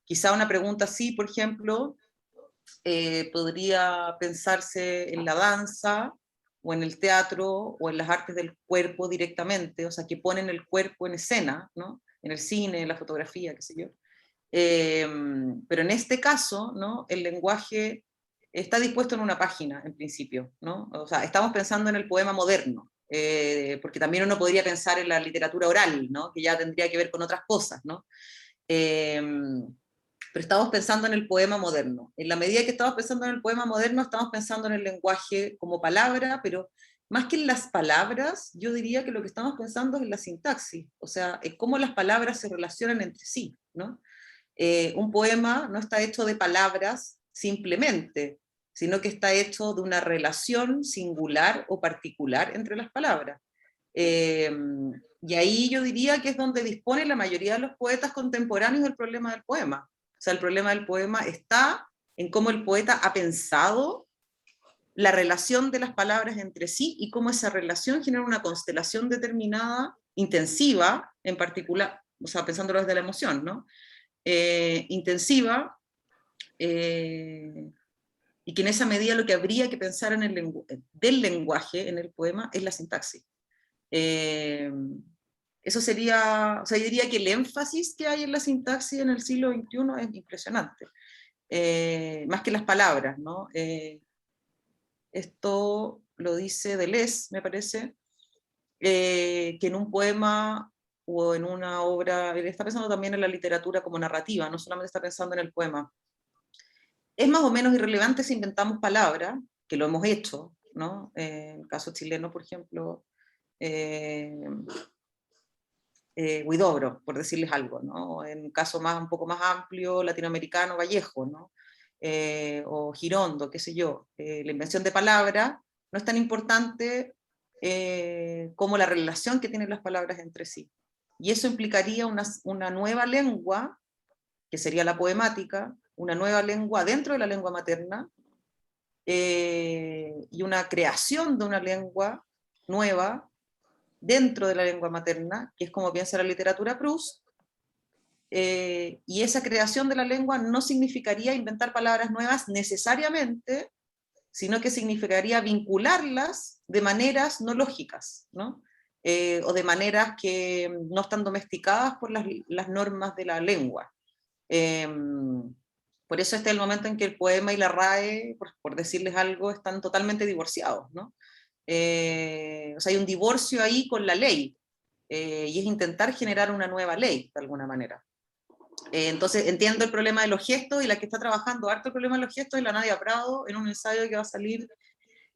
quizá una pregunta así, por ejemplo, podría pensarse en la danza, o en el teatro, o en las artes del cuerpo directamente, o sea, que ponen el cuerpo en escena, ¿no? En el cine, en la fotografía, qué sé yo. Pero en este caso, ¿no? El lenguaje está dispuesto en una página, en principio, ¿no? O sea, estamos pensando en el poema moderno, porque también uno podría pensar en la literatura oral, ¿no? Que ya tendría que ver con otras cosas, ¿no? Pero estamos pensando en el poema moderno. En la medida que estamos pensando en el poema moderno, estamos pensando en el lenguaje como palabra, pero más que en las palabras, yo diría que lo que estamos pensando es en la sintaxis, o sea, en cómo las palabras se relacionan entre sí, ¿no? Un poema no está hecho de palabras simplemente, sino que está hecho de una relación singular o particular entre las palabras. Y ahí yo diría que es donde dispone la mayoría de los poetas contemporáneos del problema del poema. O sea, el problema del poema está en cómo el poeta ha pensado la relación de las palabras entre sí y cómo esa relación genera una constelación determinada, intensiva, en particular, o sea, pensándolo desde la emoción, ¿no? Intensiva, y que en esa medida lo que habría que pensar en del lenguaje en el poema es la sintaxis. Eso sería, o sea, yo diría que el énfasis que hay en la sintaxis en el siglo XXI es impresionante, más que las palabras, ¿no? Esto lo dice Deleuze, me parece, que en un poema o en una obra, él está pensando también en la literatura como narrativa, no solamente está pensando en el poema. Es más o menos irrelevante si inventamos palabras, que lo hemos hecho, ¿no? En el caso chileno, por ejemplo, Huidobro, por decirles algo, ¿no? En un caso un poco más amplio, latinoamericano, Vallejo, ¿no? O Girondo, qué sé yo. La invención de palabras no es tan importante como la relación que tienen las palabras entre sí. Y eso implicaría una nueva lengua, que sería la poemática, una nueva lengua dentro de la lengua materna, y una creación de una lengua nueva dentro de la lengua materna, que es como piensa la literatura Proust, y esa creación de la lengua no significaría inventar palabras nuevas necesariamente, sino que significaría vincularlas de maneras no lógicas, ¿no? O de maneras que no están domesticadas por las normas de la lengua. Por eso este es el momento en que el poema y la RAE, por decirles algo, están totalmente divorciados, ¿no? O sea, hay un divorcio ahí con la ley, y es intentar generar una nueva ley, de alguna manera. Entonces entiendo el problema de los gestos, y la que está trabajando harto el problema de los gestos es la Nadia Prado, en un ensayo que va a salir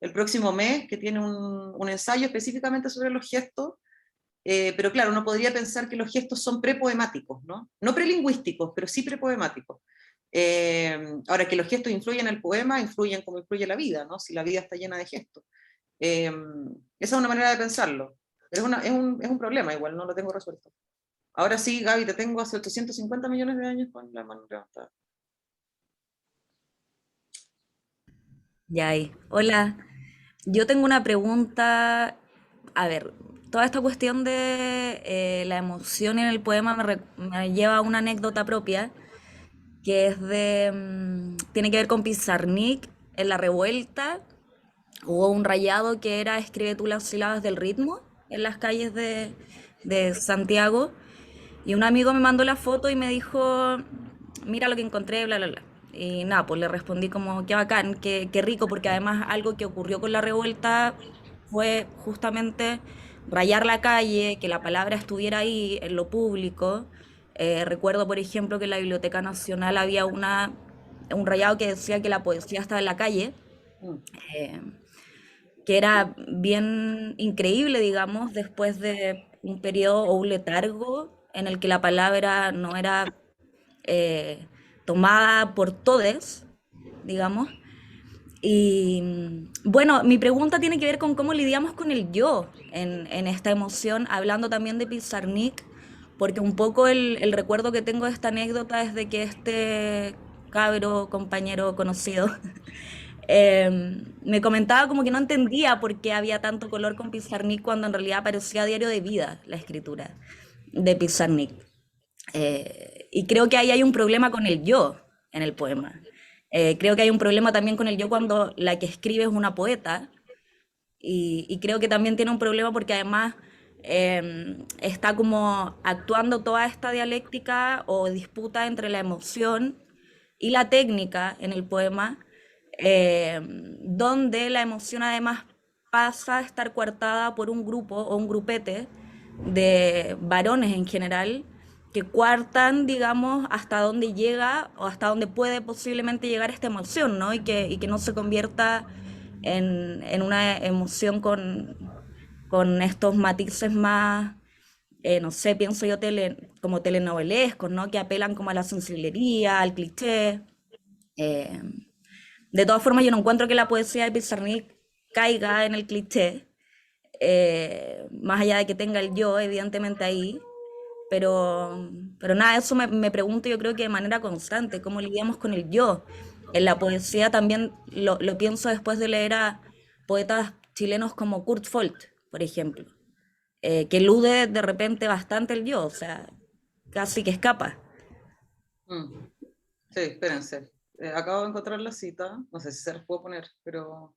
el próximo mes, que tiene un ensayo específicamente sobre los gestos, pero claro, uno podría pensar que los gestos son prepoemáticos, ¿no? No prelingüísticos, pero sí prepoemáticos. Ahora, que los gestos influyen en el poema, influyen como influye la vida, ¿no? Si la vida está llena de gestos. Esa es una manera de pensarlo. Pero es un problema igual, no lo tengo resuelto. Ahora sí, Gaby, te tengo hace 850 millones de años con la mano levantada. Ya ahí. Hola, yo tengo una pregunta. A ver, toda esta cuestión de la emoción en el poema me lleva a una anécdota propia, que es tiene que ver con Pizarnik en La Revuelta. Hubo un rayado que era escribe tú las sílabas del ritmo en las calles de Santiago. Y un amigo me mandó la foto y me dijo, mira lo que encontré, bla, bla, bla. Y nada, pues le respondí como, qué bacán, qué rico, porque además algo que ocurrió con la revuelta fue justamente rayar la calle, que la palabra estuviera ahí en lo público. Recuerdo, por ejemplo, que en la Biblioteca Nacional había un rayado que decía que la poesía estaba en la calle, Mm. eh, que era bien increíble, digamos, después de un periodo o un letargo en el que la palabra no era eh, tomada por todes, digamos. Y bueno, mi pregunta tiene que ver con cómo lidiamos con el yo en esta emoción, hablando también de Pizarnik, porque un poco el recuerdo que tengo de esta anécdota es de que este cabro, compañero conocido, me comentaba como que no entendía por qué había tanto color con Pizarnik cuando en realidad parecía diario de vida la escritura de Pizarnik. Y creo que ahí hay un problema con el yo en el poema. Creo que hay un problema también con el yo cuando la que escribe es una poeta. Y creo que también tiene un problema porque además está como actuando toda esta dialéctica o disputa entre la emoción y la técnica en el poema, donde la emoción además pasa a estar coartada por un grupo o un grupete de varones en general que cuartan, digamos, hasta dónde llega o hasta dónde puede posiblemente llegar esta emoción, ¿no? Y que no se convierta en una emoción con estos matices más, no sé, pienso yo como telenovelescos, ¿no? Que apelan como a la sensiblería, al cliché. Eh, de todas formas, yo no encuentro que la poesía de Pizarnik caiga en el cliché, más allá de que tenga el yo, evidentemente ahí, pero nada, eso me pregunto yo creo que de manera constante, cómo lidiamos con el yo. En la poesía también lo pienso después de leer a poetas chilenos como Kurt Folt, por ejemplo, que elude de repente bastante el yo, o sea, casi que escapa. Mm. Sí, espérense. Acabo de encontrar la cita, no sé si se las puedo poner, pero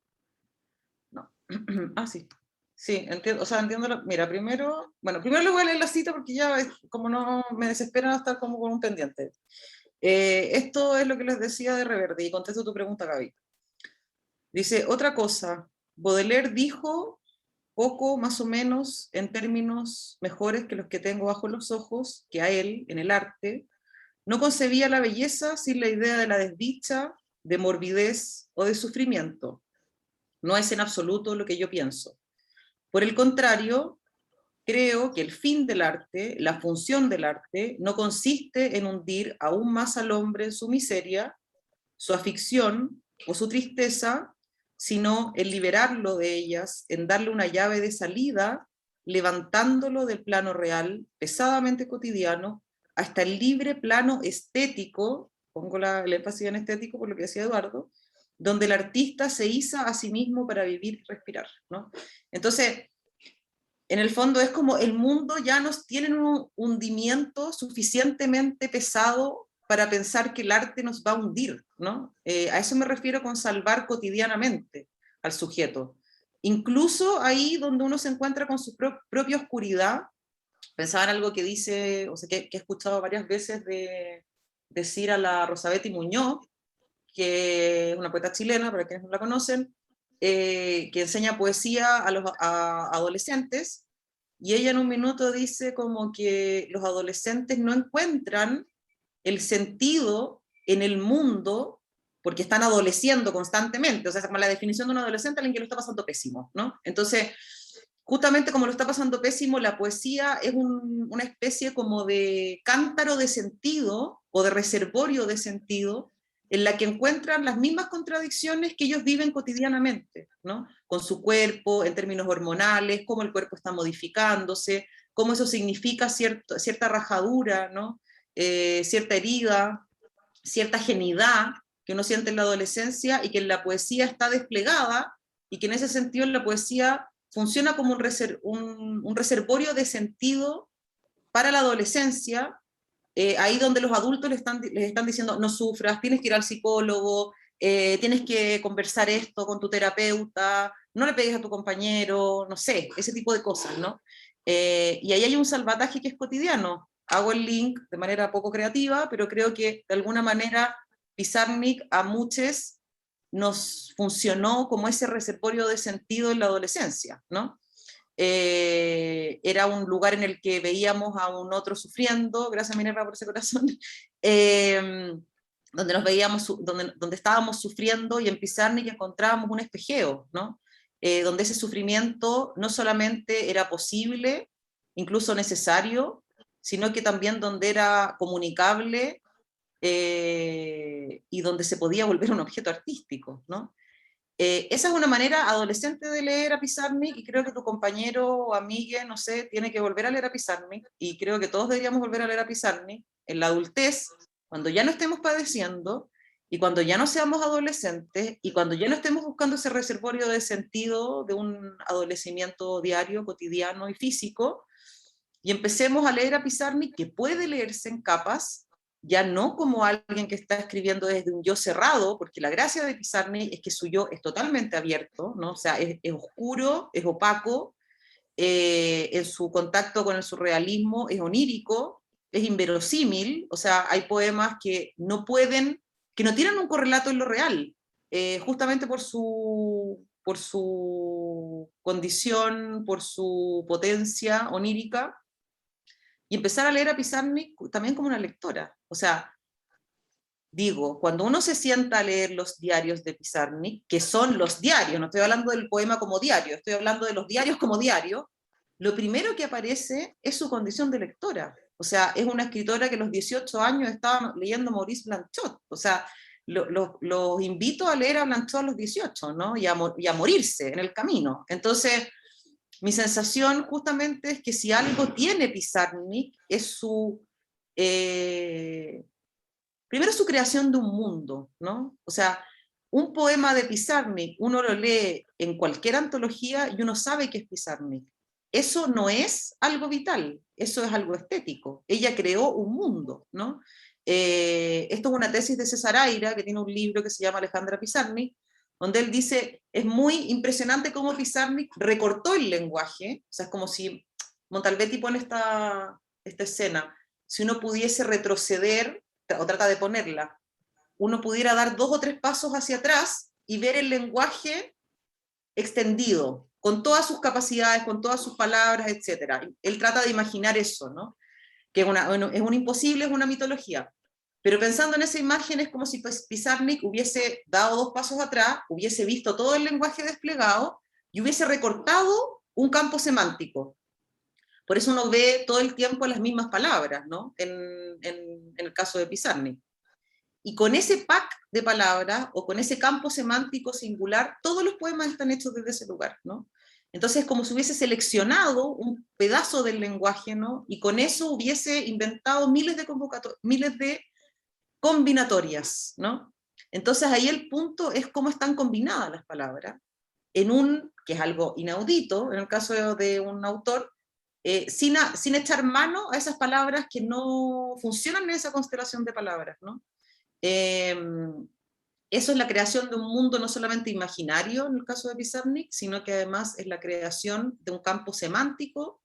no. Ah, sí. Sí, entiendo, o sea, entiendo. Mira, primero le voy a leer la cita porque ya como no me desespera estar como con un pendiente. Esto es lo que les decía de Reverde, y contesto tu pregunta, Gaby. Dice, otra cosa, Baudelaire dijo poco más o menos en términos mejores que los que tengo bajo los ojos, que a él, en el arte, no concebía la belleza sin la idea de la desdicha, de morbidez o de sufrimiento. No es en absoluto lo que yo pienso. Por el contrario, creo que el fin del arte, la función del arte, no consiste en hundir aún más al hombre en su miseria, su afición o su tristeza, sino en liberarlo de ellas, en darle una llave de salida, levantándolo del plano real, pesadamente cotidiano, hasta el libre plano estético, pongo el énfasis en estético por lo que decía Eduardo, donde el artista se iza a sí mismo para vivir y respirar, ¿no? Entonces, en el fondo es como el mundo ya nos tiene un hundimiento suficientemente pesado para pensar que el arte nos va a hundir, ¿no? A eso me refiero con salvar cotidianamente al sujeto. Incluso ahí donde uno se encuentra con su propia oscuridad, pensaba en algo que dice, o sea, que he escuchado varias veces decir a la Rosabetti Muñoz, que es una poeta chilena, para quienes no la conocen, que enseña poesía a adolescentes, y ella en un minuto dice como que los adolescentes no encuentran el sentido en el mundo porque están adoleciendo constantemente, o sea, es como la definición de un adolescente, alguien que lo está pasando pésimo, ¿no? Entonces, justamente como lo está pasando pésimo, la poesía es una especie como de cántaro de sentido o de reservorio de sentido en la que encuentran las mismas contradicciones que ellos viven cotidianamente, ¿no? Con su cuerpo, en términos hormonales, cómo el cuerpo está modificándose, cómo eso significa cierta rajadura, ¿no? Cierta herida, cierta genidad que uno siente en la adolescencia y que en la poesía está desplegada, y que en ese sentido en la poesía funciona como un reservorio de sentido para la adolescencia, ahí donde los adultos les están diciendo, no sufras, tienes que ir al psicólogo, tienes que conversar esto con tu terapeuta, no le pegues a tu compañero, no sé, ese tipo de cosas, ¿no? Y ahí hay un salvataje que es cotidiano. Hago el link de manera poco creativa, pero creo que de alguna manera Pizarnik a muchos nos funcionó como ese reservorio de sentido en la adolescencia, ¿no? Era un lugar en el que veíamos a un otro sufriendo, gracias Minerva por ese corazón, donde nos veíamos, donde estábamos sufriendo, y en Pizarnik encontrábamos un espejeo, ¿no? Donde ese sufrimiento no solamente era posible, incluso necesario, sino que también donde era comunicable, y donde se podía volver un objeto artístico, ¿no? Esa es una manera adolescente de leer a Pizarnik, y creo que tu compañero o amiga, no sé, tiene que volver a leer a Pizarnik, y creo que todos deberíamos volver a leer a Pizarnik en la adultez, cuando ya no estemos padeciendo, y cuando ya no seamos adolescentes, y cuando ya no estemos buscando ese reservorio de sentido de un adolecimiento diario, cotidiano y físico, y empecemos a leer a Pizarnik, que puede leerse en capas, ya no como alguien que está escribiendo desde un yo cerrado, porque la gracia de Pizarnik es que su yo es totalmente abierto, ¿no? O sea, es oscuro, es opaco, en su contacto con el surrealismo es onírico, es inverosímil, o sea, hay poemas que no pueden, que no tienen un correlato en lo real, justamente por su condición, por su potencia onírica, y empezar a leer a Pizarnik también como una lectora. O sea, digo, cuando uno se sienta a leer los diarios de Pizarnik, que son los diarios, no estoy hablando del poema como diario, estoy hablando de los diarios como diario, lo primero que aparece es su condición de lectora. O sea, es una escritora que a los 18 años estaba leyendo Maurice Blanchot. O sea, los invito a leer a Blanchot a los 18, ¿no? Y a morirse en el camino. Entonces, mi sensación justamente es que si algo tiene Pizarnik es su... primero su creación de un mundo, ¿no? O sea, un poema de Pizarnik, uno lo lee en cualquier antología y uno sabe que es Pizarnik. Eso no es algo vital, eso es algo estético. Ella creó un mundo, ¿no? Esto es una tesis de César Aira, que tiene un libro que se llama Alejandra Pizarnik, donde él dice, es muy impresionante cómo Pizarnik recortó el lenguaje, o sea, es como si Montalbetti pone esta escena, si uno pudiese retroceder, o trata de ponerla, uno pudiera dar 2 o 3 pasos hacia atrás y ver el lenguaje extendido, con todas sus capacidades, con todas sus palabras, etc. Él trata de imaginar eso, ¿no? Que es un imposible, es una mitología. Pero pensando en esa imagen es como si Pizarnik hubiese dado 2 pasos atrás, hubiese visto todo el lenguaje desplegado y hubiese recortado un campo semántico. Por eso uno ve todo el tiempo las mismas palabras, ¿no? En el caso de Pizarnik. Y con ese pack de palabras, o con ese campo semántico singular, todos los poemas están hechos desde ese lugar, ¿no? Entonces, como si hubiese seleccionado un pedazo del lenguaje, ¿no? Y con eso hubiese inventado miles de combinatorias, ¿no? Entonces, ahí el punto es cómo están combinadas las palabras, que es algo inaudito, en el caso de un autor, sin echar mano a esas palabras que no funcionan en esa constelación de palabras, ¿no? Eso es la creación de un mundo no solamente imaginario en el caso de Pizarnik, sino que además es la creación de un campo semántico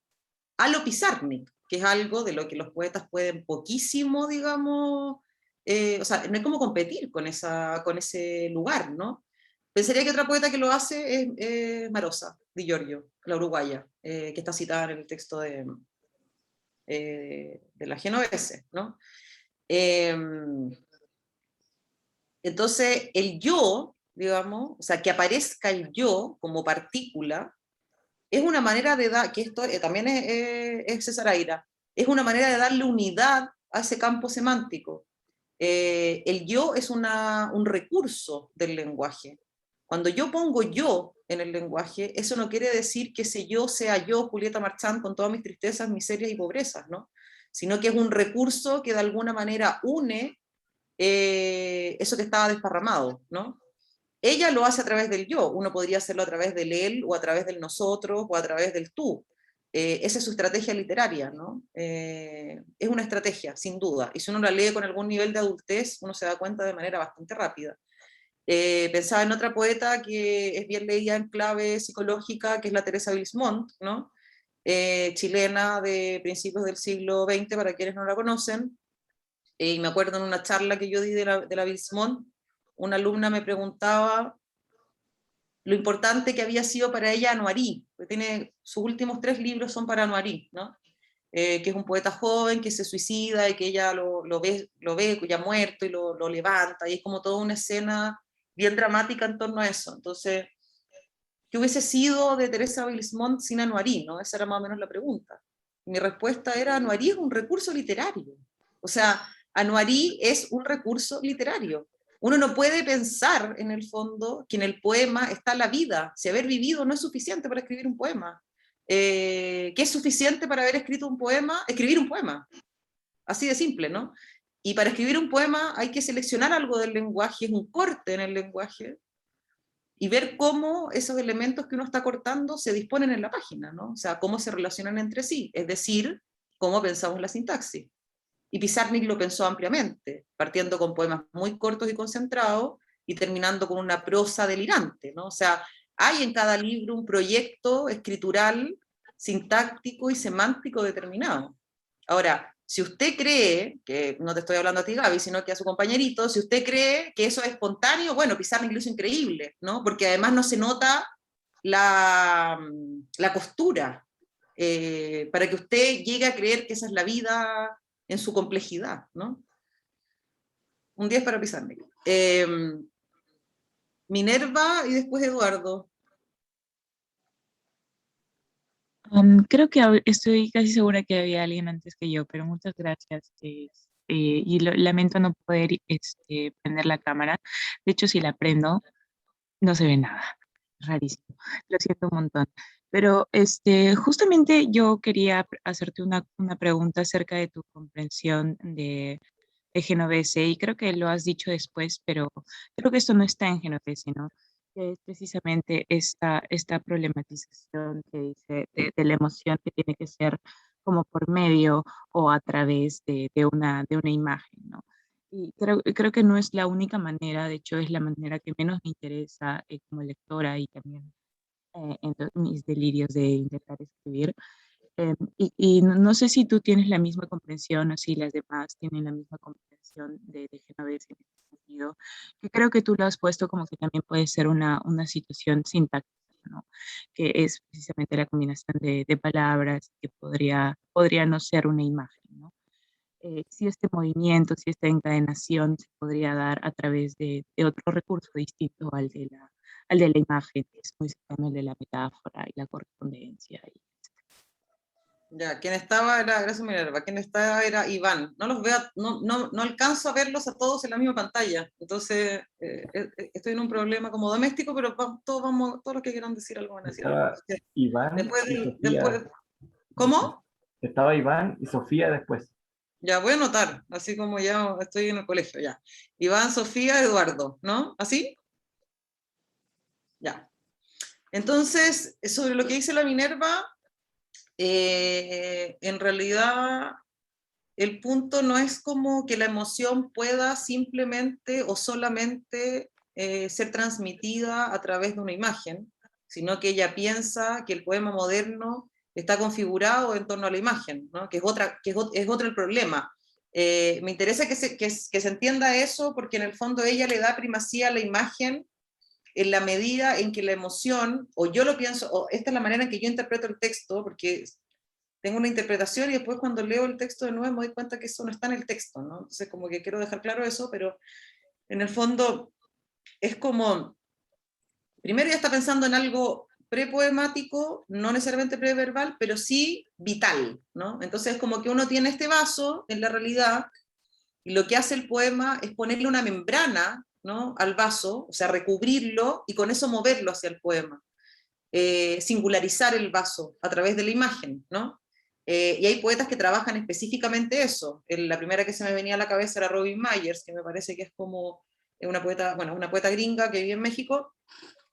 a lo Pizarnik, que es algo de lo que los poetas pueden poquísimo, digamos, o sea, no hay cómo competir con ese lugar, ¿no? Pensaría que otra poeta que lo hace es Marosa, Di Giorgio, la uruguaya, que está citada en el texto de la Genovese, ¿no? Entonces, el yo, digamos, o sea, que aparezca el yo como partícula, es una manera de dar, que esto también es César Aira, es una manera de darle unidad a ese campo semántico. El yo es un recurso del lenguaje. Cuando yo pongo yo en el lenguaje, eso no quiere decir que ese yo sea yo, Julieta Marchand, con todas mis tristezas, miserias y pobrezas, ¿no? Sino que es un recurso que de alguna manera une eso que estaba desparramado, ¿no? Ella lo hace a través del yo, uno podría hacerlo a través del él, o a través del nosotros, o a través del tú. Esa es su estrategia literaria, ¿no? Es una estrategia, sin duda, y si uno la lee con algún nivel de adultez, uno se da cuenta de manera bastante rápida. Pensaba en otra poeta que es bien leída en clave psicológica, que es la Teresa Bilsmont, ¿no? Chilena de principios del siglo XX, para quienes no la conocen, y me acuerdo en una charla que yo di de la Bilsmont, una alumna me preguntaba lo importante que había sido para ella Anuarí, porque sus últimos 3 libros son para Anuarí, ¿no? Que es un poeta joven que se suicida y que ella lo ve ya muerto y lo levanta, y es como toda una escena bien dramática en torno a eso. Entonces, ¿qué hubiese sido de Teresa Bilsmont sin Anuarí, ¿no? Esa era más o menos la pregunta. Mi respuesta era, Anuarí es un recurso literario. O sea, Anuarí es un recurso literario. Uno no puede pensar, en el fondo, que en el poema está la vida. Si haber vivido no es suficiente para escribir un poema. ¿Qué es suficiente para haber escrito un poema? Escribir un poema. Así de simple, ¿no? Y para escribir un poema hay que seleccionar algo del lenguaje, es un corte en el lenguaje, y ver cómo esos elementos que uno está cortando se disponen en la página, ¿no? O sea, cómo se relacionan entre sí, es decir, cómo pensamos la sintaxis. Y Pizarnik lo pensó ampliamente, partiendo con poemas muy cortos y concentrados y terminando con una prosa delirante, ¿no? O sea, hay en cada libro un proyecto escritural, sintáctico y semántico determinado. Ahora, si usted cree, que no te estoy hablando a ti, Gaby, sino que a su compañerito, si usted cree que eso es espontáneo, bueno, Pizarnik lo hizo increíble, ¿no? Porque además no se nota la costura, para que usted llegue a creer que esa es la vida en su complejidad, ¿no? Un 10 para Pizarnik. Minerva y después Eduardo. Creo que estoy casi segura que había alguien antes que yo, pero muchas gracias. Y lamento no poder prender la cámara. De hecho, si la prendo, no se ve nada. Rarísimo. Lo siento un montón. Pero justamente yo quería hacerte una pregunta acerca de tu comprensión de Genovese, y creo que lo has dicho después, pero creo que esto no está en Genovese, ¿no? Que es precisamente esta problematización que dice de la emoción que tiene que ser como por medio o a través de una imagen, ¿no? Y creo que no es la única manera, de hecho es la manera que menos me interesa como lectora y también mis delirios de intentar escribir. Y no sé si tú tienes la misma comprensión o si las demás tienen la misma comprensión de Genovese en este sentido, que creo que tú lo has puesto como que también puede ser una situación sintáctica, ¿no? Que es precisamente la combinación de palabras que podría no ser una imagen, ¿no? Si este movimiento, si esta encadenación se podría dar a través de otro recurso distinto al de la imagen, que es muy cercano al de la metáfora y la correspondencia. Ya, quien estaba era, gracias Minerva, quien estaba era Iván. No los veo, no alcanzo a verlos a todos en la misma pantalla. Entonces, estoy en un problema como doméstico, pero todos los que quieran decir algo van a decir algo. Estaba Iván Después, y Sofía. ¿Cómo? Estaba Iván y Sofía después. Ya, voy a anotar, así como ya estoy en el colegio, ya. Iván, Sofía, Eduardo, ¿no? ¿Así? Ya. Entonces, sobre lo que dice la Minerva, en realidad el punto no es como que la emoción pueda simplemente o solamente ser transmitida a través de una imagen, sino que ella piensa que el poema moderno está configurado en torno a la imagen, ¿no? Que es otro el problema. Me interesa que se entienda eso porque en el fondo ella le da primacía a la imagen en la medida en que la emoción, o yo lo pienso, o esta es la manera en que yo interpreto el texto, porque tengo una interpretación y después cuando leo el texto de nuevo me doy cuenta que eso no está en el texto, ¿no? Entonces como que quiero dejar claro eso, pero en el fondo es como, primero ya está pensando en algo prepoemático, no necesariamente preverbal, pero sí vital, ¿no? Entonces es como que uno tiene este vaso en la realidad y lo que hace el poema es ponerle una membrana, ¿no? Al vaso, o sea, recubrirlo y con eso moverlo hacia el poema. Singularizar el vaso a través de la imagen, ¿no? Y hay poetas que trabajan específicamente eso. La primera que se me venía a la cabeza era Robin Myers, que me parece que es como una poeta, bueno, una poeta gringa que vive en México,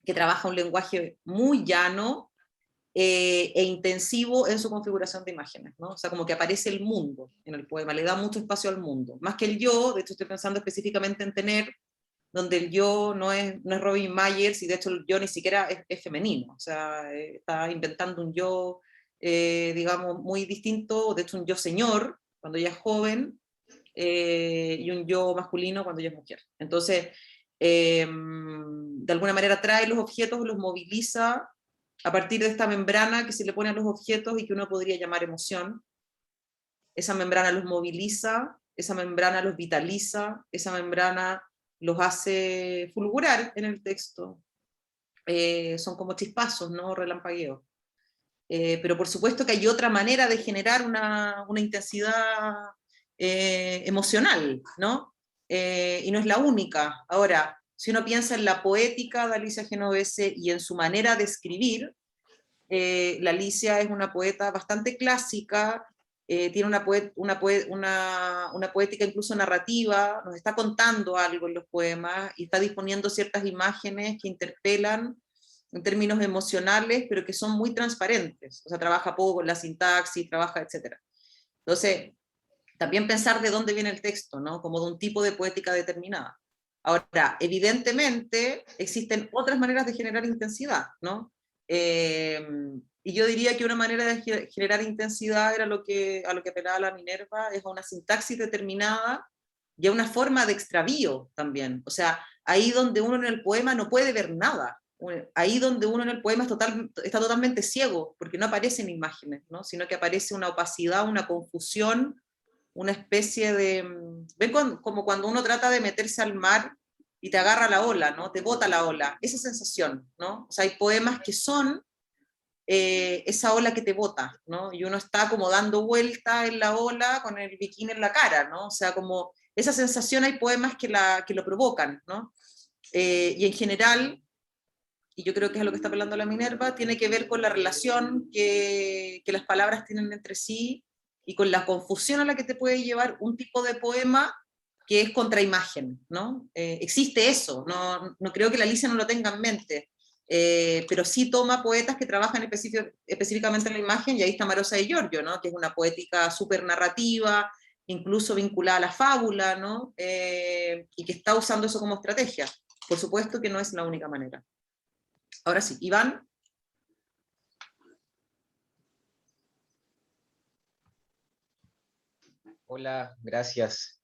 que trabaja un lenguaje muy llano e intensivo en su configuración de imágenes, ¿no? O sea, como que aparece el mundo en el poema, le da mucho espacio al mundo. Más que el yo, de hecho estoy pensando específicamente en Tener, donde el yo no es Robin Myers, y de hecho el yo ni siquiera es femenino, o sea, está inventando un yo, digamos, muy distinto, de hecho un yo señor, cuando ella es joven, y un yo masculino cuando ella es mujer. Entonces, de alguna manera trae los objetos, los moviliza a partir de esta membrana que se le pone a los objetos y que uno podría llamar emoción. Esa membrana los moviliza, esa membrana los vitaliza, esa membrana los hace fulgurar en el texto. Son como chispazos, ¿no? Relampagueos. Pero por supuesto que hay otra manera de generar una intensidad emocional, ¿no? Y no es la única. Ahora, si uno piensa en la poética de Alicia Genovese y en su manera de escribir, la Alicia es una poeta bastante clásica, tiene una poética incluso narrativa, nos está contando algo en los poemas y está disponiendo ciertas imágenes que interpelan en términos emocionales, pero que son muy transparentes. O sea, trabaja poco con la sintaxis, trabaja, etc. Entonces, también pensar de dónde viene el texto, ¿no? Como de un tipo de poética determinada. Ahora, evidentemente, existen otras maneras de generar intensidad, ¿no? Y yo diría que una manera de generar intensidad era a lo que apelaba la Minerva, es a una sintaxis determinada y a una forma de extravío también. O sea, ahí donde uno en el poema no puede ver nada, ahí donde uno en el poema está totalmente ciego, porque no aparecen imágenes, ¿no? Sino que aparece una opacidad, una confusión, una especie de, ven como cuando uno trata de meterse al mar y te agarra la ola, ¿no? Te bota la ola, esa sensación, ¿no? O sea, hay poemas que son esa ola que te bota, ¿no? Y uno está como dando vuelta en la ola con el bikini en la cara, ¿no? O sea, como esa sensación hay poemas que lo provocan, ¿no? Y en general, y yo creo que es a lo que está apelando la Minerva, tiene que ver con la relación que las palabras tienen entre sí y con la confusión a la que te puede llevar un tipo de poema que es contraimagen, ¿no? Existe eso, no creo que la Alicia no lo tenga en mente, pero sí toma poetas que trabajan específicamente en la imagen, y ahí está Marosa de Giorgio, ¿no? Que es una poética súper narrativa, incluso vinculada a la fábula, ¿no? Y que está usando eso como estrategia. Por supuesto que no es la única manera. Ahora sí, Iván. Hola, gracias.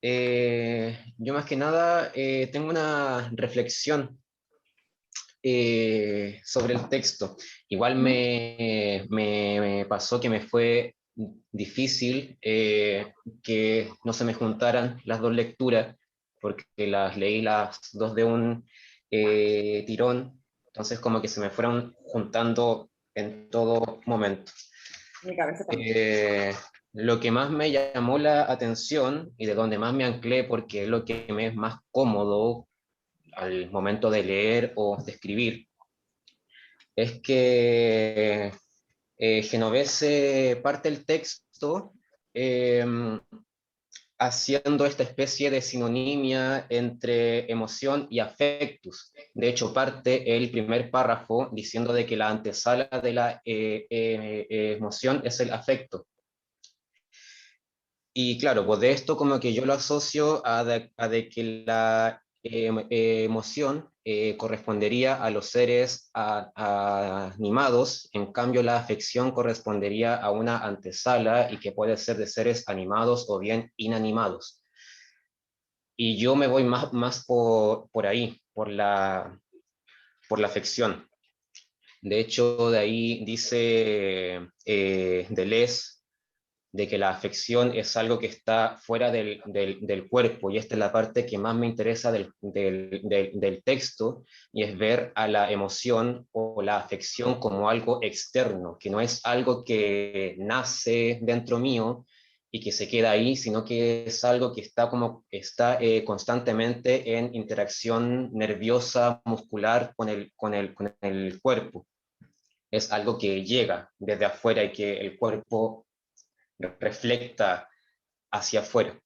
Yo más que nada tengo una reflexión sobre el texto. Igual me pasó que me fue difícil que no se me juntaran las dos lecturas, porque las leí las dos de un tirón, entonces como que se me fueron juntando en todo momento. Mi cabeza también. Lo que más me llamó la atención y de donde más me anclé, porque es lo que me es más cómodo al momento de leer o de escribir, es que Genovese parte el texto eh, haciendo esta especie de sinonimia entre emoción y afectus. De hecho, parte el primer párrafo diciendo de que la antesala de la emoción es el afecto. Y claro, pues de esto como que yo lo asocio a de que la emoción correspondería a los seres animados, en cambio la afección correspondería a una antesala y que puede ser de seres animados o bien inanimados. Y yo me voy más por ahí, por la afección. De hecho, de ahí dice Deleuze de que la afección es algo que está fuera del cuerpo, y esta es la parte que más me interesa del texto, y es ver a la emoción o la afección como algo externo, que no es algo que nace dentro mío y que se queda ahí, sino que es algo que está constantemente en interacción nerviosa, muscular con el cuerpo. Es algo que llega desde afuera y que el cuerpo reflecta hacia afuera.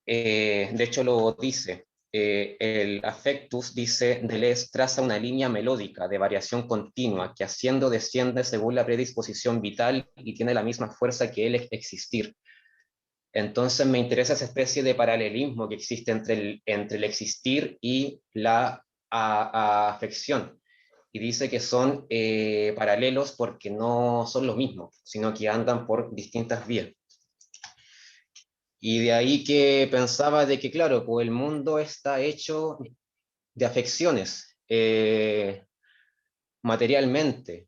De hecho lo dice, el affectus, dice Deleuze, traza una línea melódica de variación continua que asciende o desciende según la predisposición vital y tiene la misma fuerza que el existir. Entonces me interesa esa especie de paralelismo que existe entre el existir y la afección. Y dice que son paralelos porque no son lo mismo, sino que andan por distintas vías. Y de ahí que pensaba de que, claro, pues el mundo está hecho de afecciones, materialmente.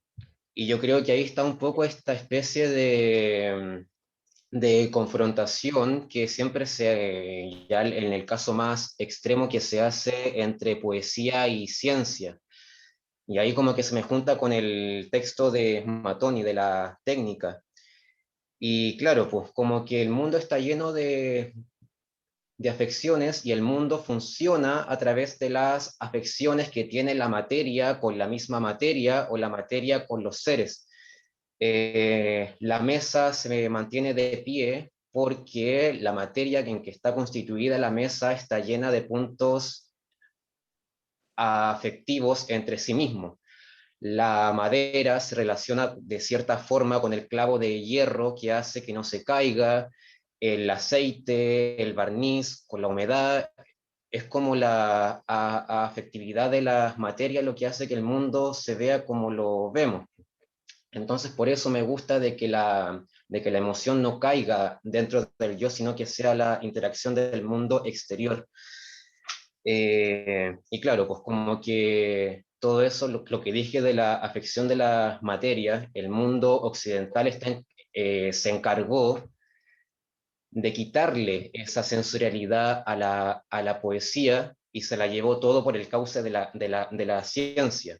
Y yo creo que ahí está un poco esta especie de confrontación que siempre ya en el caso más extremo que se hace entre poesía y ciencia. Y ahí como que se me junta con el texto de Matoni, de la técnica. Y claro, pues como que el mundo está lleno de afecciones y el mundo funciona a través de las afecciones que tiene la materia con la misma materia o la materia con los seres. La mesa se mantiene de pie porque la materia en que está constituida la mesa está llena de puntos afectivos entre sí mismos. La madera se relaciona de cierta forma con el clavo de hierro que hace que no se caiga, el aceite, el barniz, con la humedad. Es como la afectividad de las materias lo que hace que el mundo se vea como lo vemos. Entonces, por eso me gusta de que la emoción no caiga dentro del yo, sino que sea la interacción del mundo exterior. Y claro, pues como que todo eso, lo que dije de la afección de las materias, el mundo occidental se encargó de quitarle esa sensorialidad a la poesía y se la llevó todo por el cauce de la ciencia.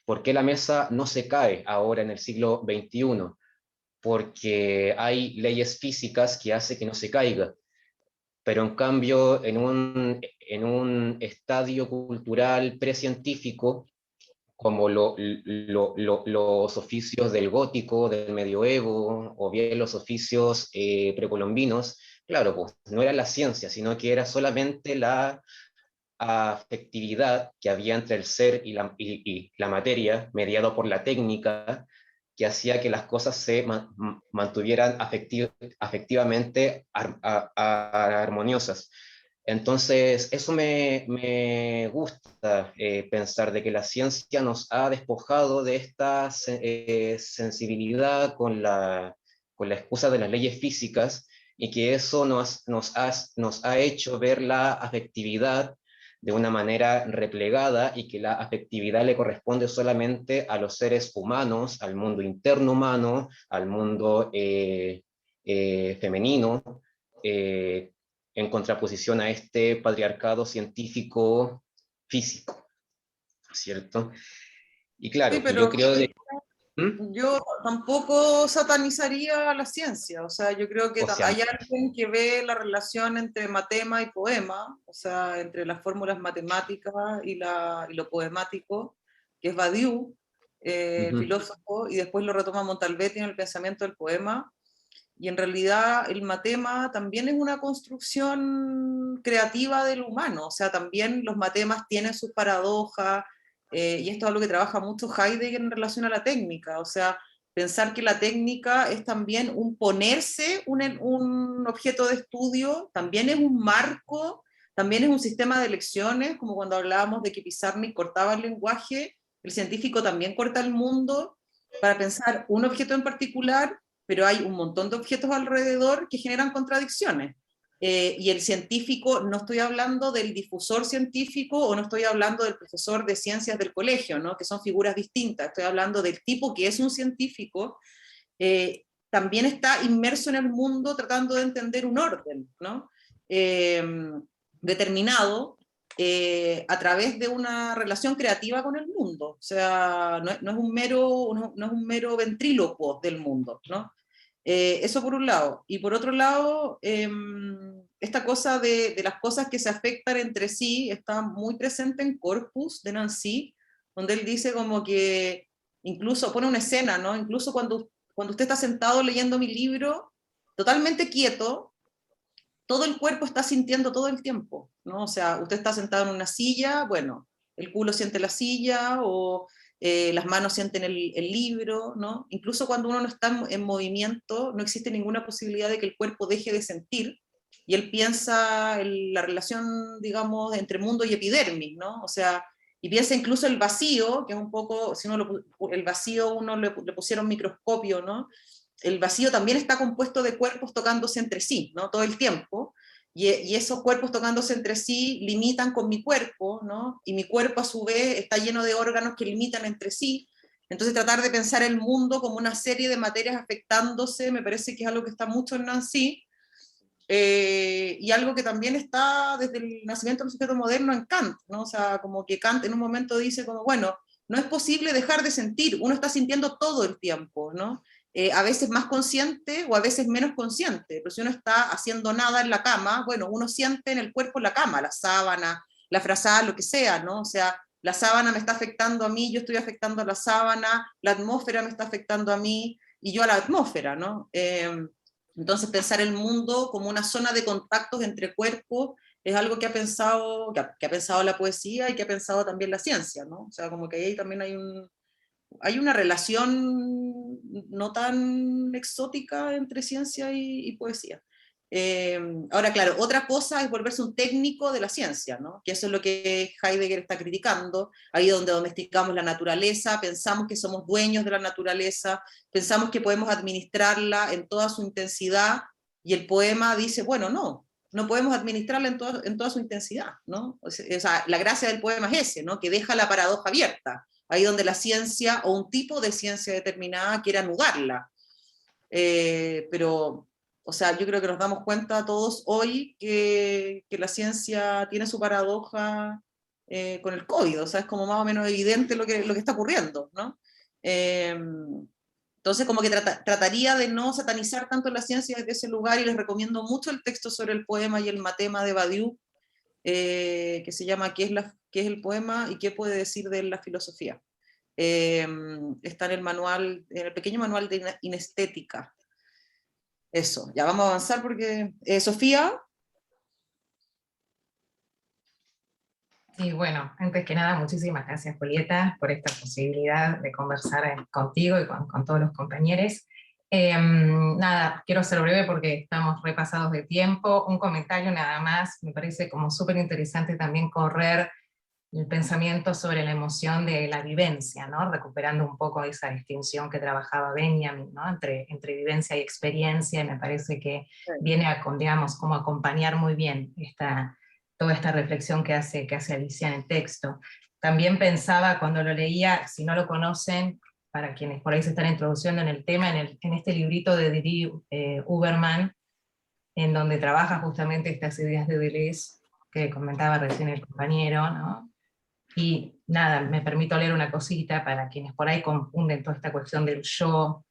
¿Por qué la mesa no se cae ahora en el siglo XXI? Porque hay leyes físicas que hacen que no se caiga, pero en cambio en un estadio cultural precientífico, como los oficios del gótico, del medioevo, o bien los oficios precolombinos, claro, pues no era la ciencia, sino que era solamente la afectividad que había entre el ser y la materia, mediado por la técnica, que hacía que las cosas se mantuvieran afectivamente armoniosas. Entonces, eso me gusta pensar de que la ciencia nos ha despojado de esta sensibilidad con la excusa de las leyes físicas y que eso nos ha hecho ver la afectividad de una manera replegada y que la afectividad le corresponde solamente a los seres humanos, al mundo interno humano, al mundo femenino, en contraposición a este patriarcado científico físico, ¿cierto? Y claro, Sí, yo pero creo de... ¿Mm? yo tampoco satanizaría la ciencia, o sea, yo creo que O sea, hay alguien que ve la relación entre matema y poema, o sea, entre las fórmulas matemáticas y lo poemático, que es Badiou, el filósofo, y después lo retoma Montalbetti en el pensamiento del poema, y en realidad el matema también es una construcción creativa del humano, o sea, también los matemas tienen sus paradojas, y esto es algo que trabaja mucho Heidegger en relación a la técnica, o sea, pensar que la técnica es también un ponerse un objeto de estudio, también es un marco, también es un sistema de lecciones, como cuando hablábamos de que Pizarnik cortaba el lenguaje, el científico también corta el mundo para pensar un objeto en particular, pero hay un montón de objetos alrededor que generan contradicciones. Y el científico, no estoy hablando del difusor científico o no estoy hablando del profesor de ciencias del colegio, ¿no? Que son figuras distintas, estoy hablando del tipo que es un científico, también está inmerso en el mundo tratando de entender un orden, ¿no? Determinado a través de una relación creativa con el mundo, o sea, no es un mero ventrílocuo del mundo, ¿no? Eso por un lado. Y por otro lado, esta cosa de las cosas que se afectan entre sí está muy presente en Corpus de Nancy, donde él dice como que, incluso pone una escena, ¿no? Incluso cuando usted está sentado leyendo mi libro, totalmente quieto, todo el cuerpo está sintiendo todo el tiempo, ¿no? O sea, usted está sentado en una silla, bueno, el culo siente la silla, o las manos sienten el libro, ¿no? Incluso cuando uno no está en movimiento, no existe ninguna posibilidad de que el cuerpo deje de sentir, y él piensa en la relación, digamos, entre mundo y epidermis, ¿no? O sea, y piensa incluso el vacío, que es un poco, si uno el vacío uno le pusieron microscopio, ¿no? El vacío también está compuesto de cuerpos tocándose entre sí, ¿no? Todo el tiempo, y esos cuerpos tocándose entre sí limitan con mi cuerpo, ¿no? Y mi cuerpo a su vez está lleno de órganos que limitan entre sí. Entonces tratar de pensar el mundo como una serie de materias afectándose, me parece que es algo que está mucho en Nancy, y algo que también está desde el nacimiento del sujeto moderno en Kant, ¿no? O sea, como que Kant en un momento dice como, bueno, no es posible dejar de sentir, uno está sintiendo todo el tiempo, ¿no? A veces más consciente o a veces menos consciente, pero si uno está haciendo nada en la cama, bueno, uno siente en el cuerpo la cama, la sábana, la frazada, lo que sea, ¿no? O sea, la sábana me está afectando a mí, yo estoy afectando a la sábana, la atmósfera me está afectando a mí y yo a la atmósfera, ¿no? Entonces pensar el mundo como una zona de contactos entre cuerpos es algo que ha pensado la poesía y que ha pensado también la ciencia, ¿no? O sea, como que ahí también hay una relación no tan exótica entre ciencia y poesía. Ahora, claro, otra cosa es volverse un técnico de la ciencia, ¿no? Que eso es lo que Heidegger está criticando, ahí donde domesticamos la naturaleza, pensamos que somos dueños de la naturaleza, pensamos que podemos administrarla en toda su intensidad, y el poema dice, bueno, no podemos administrarla en toda su intensidad, ¿no? O sea, la gracia del poema es ese, ¿no? Que deja la paradoja abierta, ahí donde la ciencia o un tipo de ciencia determinada quiere anudarla. Pero O sea, yo creo que nos damos cuenta todos hoy que la ciencia tiene su paradoja con el COVID, o sea, es como más o menos evidente lo que está ocurriendo, ¿no? Entonces, como que trataría de no satanizar tanto la ciencia desde ese lugar, y les recomiendo mucho el texto sobre el poema y el matema de Badiou, que se llama ¿Qué es el poema y qué puede decir de la filosofía? Está en el manual, en el pequeño manual de Inestética. Eso, ya vamos a avanzar porque... Sofía. Sí, bueno, antes que nada, muchísimas gracias, Julieta, por esta posibilidad de conversar contigo y con todos los compañeros. Nada, quiero ser breve porque estamos repasados de tiempo. Un comentario nada más, me parece como súper interesante también correr el pensamiento sobre la emoción de la vivencia, ¿no? Recuperando un poco esa distinción que trabajaba Benjamin, ¿no? Entre vivencia y experiencia, y me parece que viene a, digamos, como acompañar muy bien toda esta reflexión que hace Alicia en el texto. También pensaba cuando lo leía, si no lo conocen, para quienes por ahí se están introduciendo en el tema, en este librito de Didi Uberman, en donde trabaja justamente estas ideas de Deleuze, que comentaba recién el compañero, ¿no? Y nada, me permito leer una cosita para quienes por ahí confunden toda esta cuestión del yo,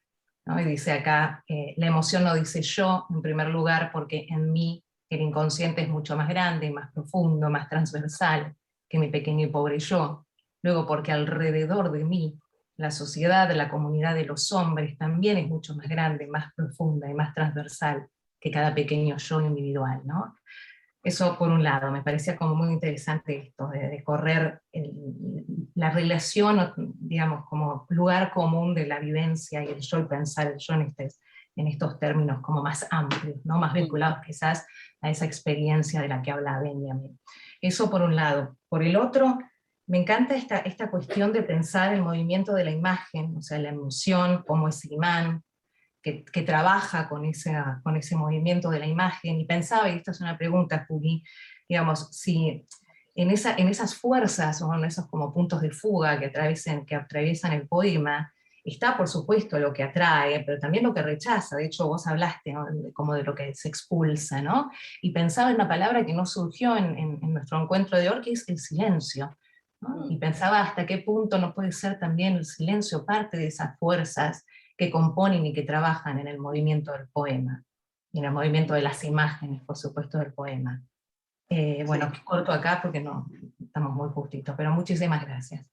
¿no? Y dice acá, la emoción no dice yo, en primer lugar, porque en mí el inconsciente es mucho más grande, más profundo, más transversal que mi pequeño y pobre yo. Luego, porque alrededor de mí, la sociedad, la comunidad de los hombres también es mucho más grande, más profunda y más transversal que cada pequeño yo individual, ¿no? Eso por un lado, me parecía como muy interesante esto, de correr la relación, digamos, como lugar común de la vivencia y el yo, y pensar el yo en estos términos como más amplios, ¿no? Más vinculados quizás a esa experiencia de la que habla Benjamin. Eso por un lado. Por el otro, me encanta esta cuestión de pensar el movimiento de la imagen, o sea, la emoción como ese imán, que trabaja con ese movimiento de la imagen, y pensaba, y esta es una pregunta, Juli, digamos, si en esas fuerzas, o en esos como puntos de fuga que atraviesan el poema, está por supuesto lo que atrae, pero también lo que rechaza. De hecho, vos hablaste, ¿no? Como de lo que se expulsa, ¿no? Y pensaba en una palabra que no surgió en nuestro encuentro de hoy, que es el silencio, ¿no? Y pensaba hasta qué punto no puede ser también el silencio parte de esas fuerzas que componen y que trabajan en el movimiento del poema, y en el movimiento de las imágenes, por supuesto, del poema. Bueno, Sí. corto acá porque no estamos muy justitos, pero muchísimas gracias.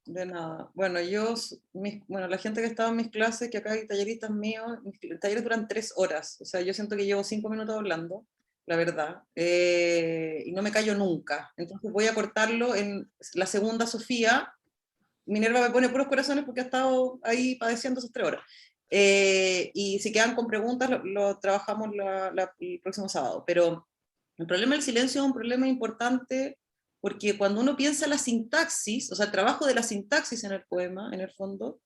De nada. Bueno, la gente que estaba en mis clases, que acá hay talleristas míos, mis talleres duran 3 horas, o sea, yo siento que llevo 5 minutos hablando, la verdad, y no me callo nunca, entonces voy a cortarlo en la segunda Sofía. Minerva me pone puros corazones porque ha estado ahí padeciendo esas 3 horas. Y si quedan con preguntas, lo trabajamos el próximo sábado. Pero el problema del silencio es un problema importante porque cuando uno piensa la sintaxis, o sea, el trabajo de la sintaxis en el poema, en el fondo,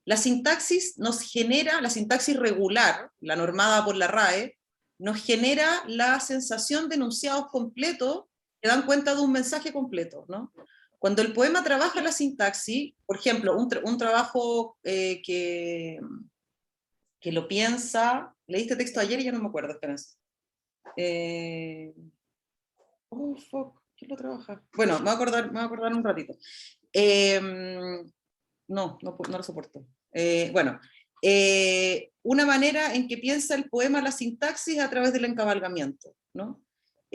la sintaxis nos genera, la sintaxis regular, la normada por la RAE, nos genera la sensación de enunciados completos que dan cuenta de un mensaje completo, ¿no? Cuando el poema trabaja la sintaxis, por ejemplo, un trabajo que lo piensa, leíste texto ayer y ya no me acuerdo, espérense. ¿Quién lo trabaja? Bueno, me voy a acordar un ratito. No lo soporto. Una manera en que piensa el poema la sintaxis a través del encabalgamiento, ¿no?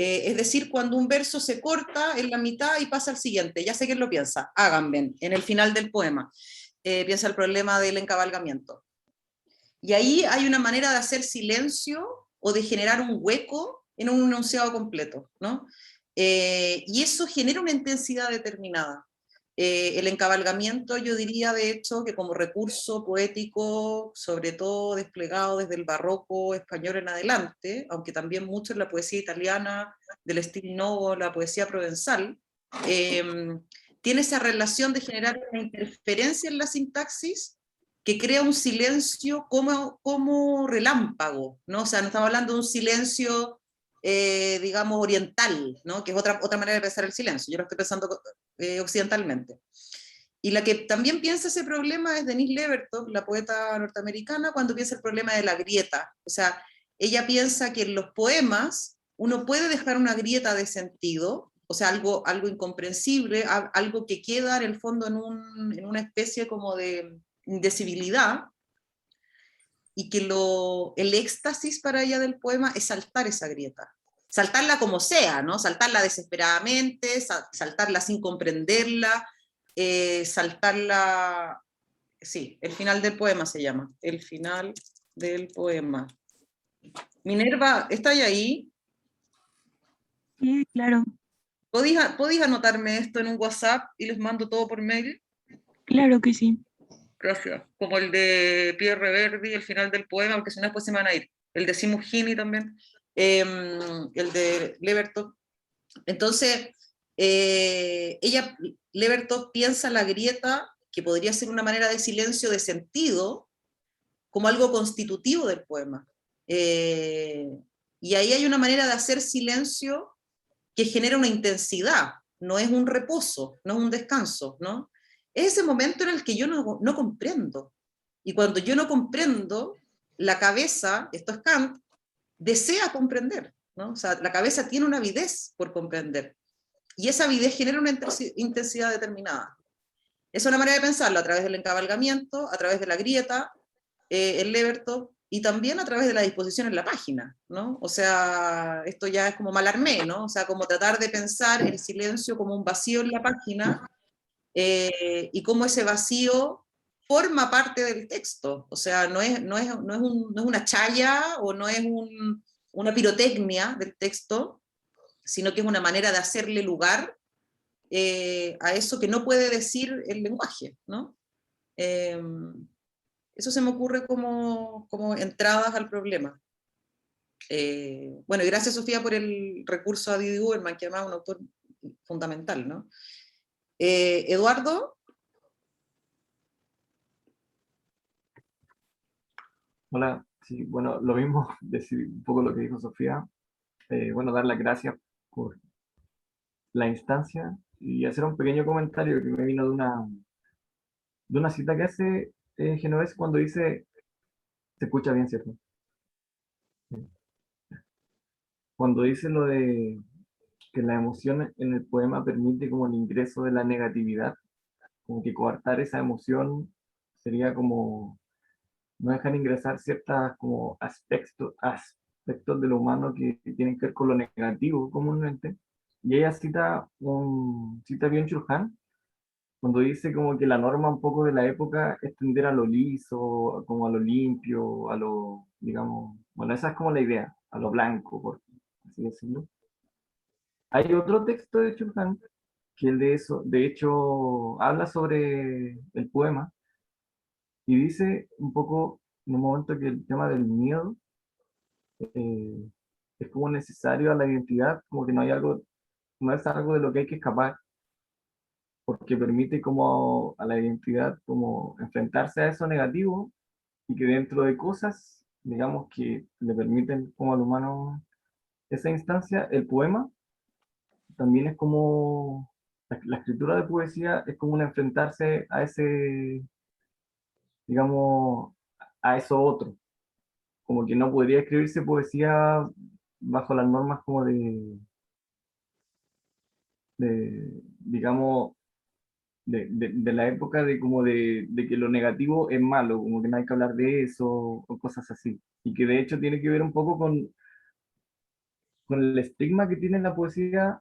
Es decir, cuando un verso se corta en la mitad y pasa al siguiente, ya sé quién lo piensa, Agamben, en el final del poema, piensa el problema del encabalgamiento. Y ahí hay una manera de hacer silencio o de generar un hueco en un enunciado completo, ¿no? Y eso genera una intensidad determinada. El encabalgamiento, yo diría de hecho que como recurso poético, sobre todo desplegado desde el barroco español en adelante, aunque también mucho en la poesía italiana, del estilo novo, la poesía provenzal, tiene esa relación de generar una interferencia en la sintaxis que crea un silencio como relámpago, ¿no? O sea, no estamos hablando de un silencio, digamos, oriental, ¿no? Que es otra manera de pensar el silencio. Yo lo estoy pensando occidentalmente. Y la que también piensa ese problema es Denise Levertov, la poeta norteamericana, cuando piensa el problema de la grieta. O sea, ella piensa que en los poemas uno puede dejar una grieta de sentido, o sea, algo incomprensible, algo que queda en el fondo en una especie como de indecibilidad, y que el éxtasis para ella del poema es saltar esa grieta. Saltarla como sea, ¿no? Saltarla desesperadamente, saltarla sin comprenderla, saltarla... Sí, el final del poema se llama. El final del poema. Minerva, ¿estáis ahí? Sí, claro, ¿Podéis anotarme esto en un WhatsApp y les mando todo por mail? claro que sí. Gracias. Como el de Pierre Verdi, el final del poema, porque si no después se me van a ir. El de Simo Gini también. El de Levertov. Entonces, Levertov piensa la grieta, que podría ser una manera de silencio de sentido, como algo constitutivo del poema. Y ahí hay una manera de hacer silencio que genera una intensidad, no es un reposo, no es un descanso, ¿no? Es ese momento en el que yo no comprendo. Y cuando yo no comprendo, la cabeza, esto es Kant, desea comprender, ¿no? O sea, la cabeza tiene una avidez por comprender. Y esa avidez genera una intensidad determinada. Es una manera de pensarlo a través del encabalgamiento, a través de la grieta, el Levertov, y también a través de la disposición en la página, ¿no? O sea, esto ya es como Mallarmé, ¿no? O sea, como tratar de pensar el silencio como un vacío en la página, y cómo ese vacío forma parte del texto. O sea, no es una chaya o no es una pirotecnia del texto, sino que es una manera de hacerle lugar a eso que no puede decir el lenguaje, ¿no? Eso se me ocurre como entradas al problema. Bueno, y gracias, Sofía, por el recurso a Didi Uberman, que además es un autor fundamental, ¿no? Eduardo. Hola, sí, bueno, lo mismo, decir un poco lo que dijo Sofía. Bueno, dar las gracias por la instancia y hacer un pequeño comentario que me vino de una cita que hace Genovés cuando dice, se escucha bien, ¿cierto? Cuando dice lo de que la emoción en el poema permite como el ingreso de la negatividad, como que coartar esa emoción sería como no dejar ingresar ciertas como aspectos de lo humano que tienen que ver con lo negativo comúnmente. Y ella cita bien Churhan cuando dice como que la norma un poco de la época es tender a lo liso, como a lo limpio, a lo, digamos, bueno, esa es como la idea, a lo blanco, por así decirlo. Hay otro texto de Churhan que el de eso, de hecho, habla sobre el poema y dice un poco en un momento que el tema del miedo eh, es como necesario a la identidad, como que no hay algo, no es algo de lo que hay que escapar, porque permite como a la identidad como enfrentarse a eso negativo y que dentro de cosas, digamos, que le permiten como al humano esa instancia, el poema también es como, la escritura de poesía es como un enfrentarse a ese, digamos, a eso otro, como que no podría escribirse poesía bajo las normas como digamos, de la época de como de que lo negativo es malo, como que no hay que hablar de eso o cosas así. Y que de hecho tiene que ver un poco con el estigma que tiene la poesía,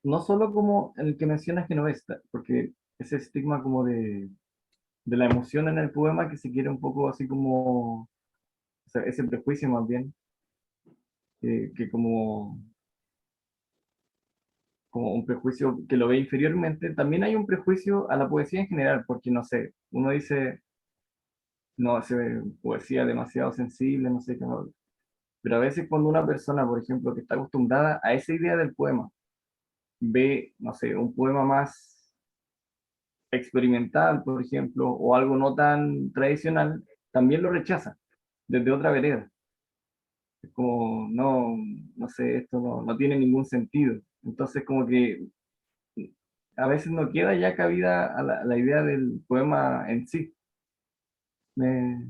no solo como el que mencionas que no está, porque ese estigma como de la emoción en el poema que se quiere un poco así como, o sea, ese prejuicio más bien, que como un prejuicio que lo ve inferiormente, también hay un prejuicio a la poesía en general, porque no sé, uno dice, no, hace poesía demasiado sensible, no sé qué, no. Pero a veces cuando una persona, por ejemplo, que está acostumbrada a esa idea del poema, ve, no sé, un poema más experimental, por ejemplo, o algo no tan tradicional, también lo rechaza desde otra vereda. Es como, no, no sé, esto no tiene ningún sentido. Entonces, como que a veces no queda ya cabida a la idea del poema en sí. Me,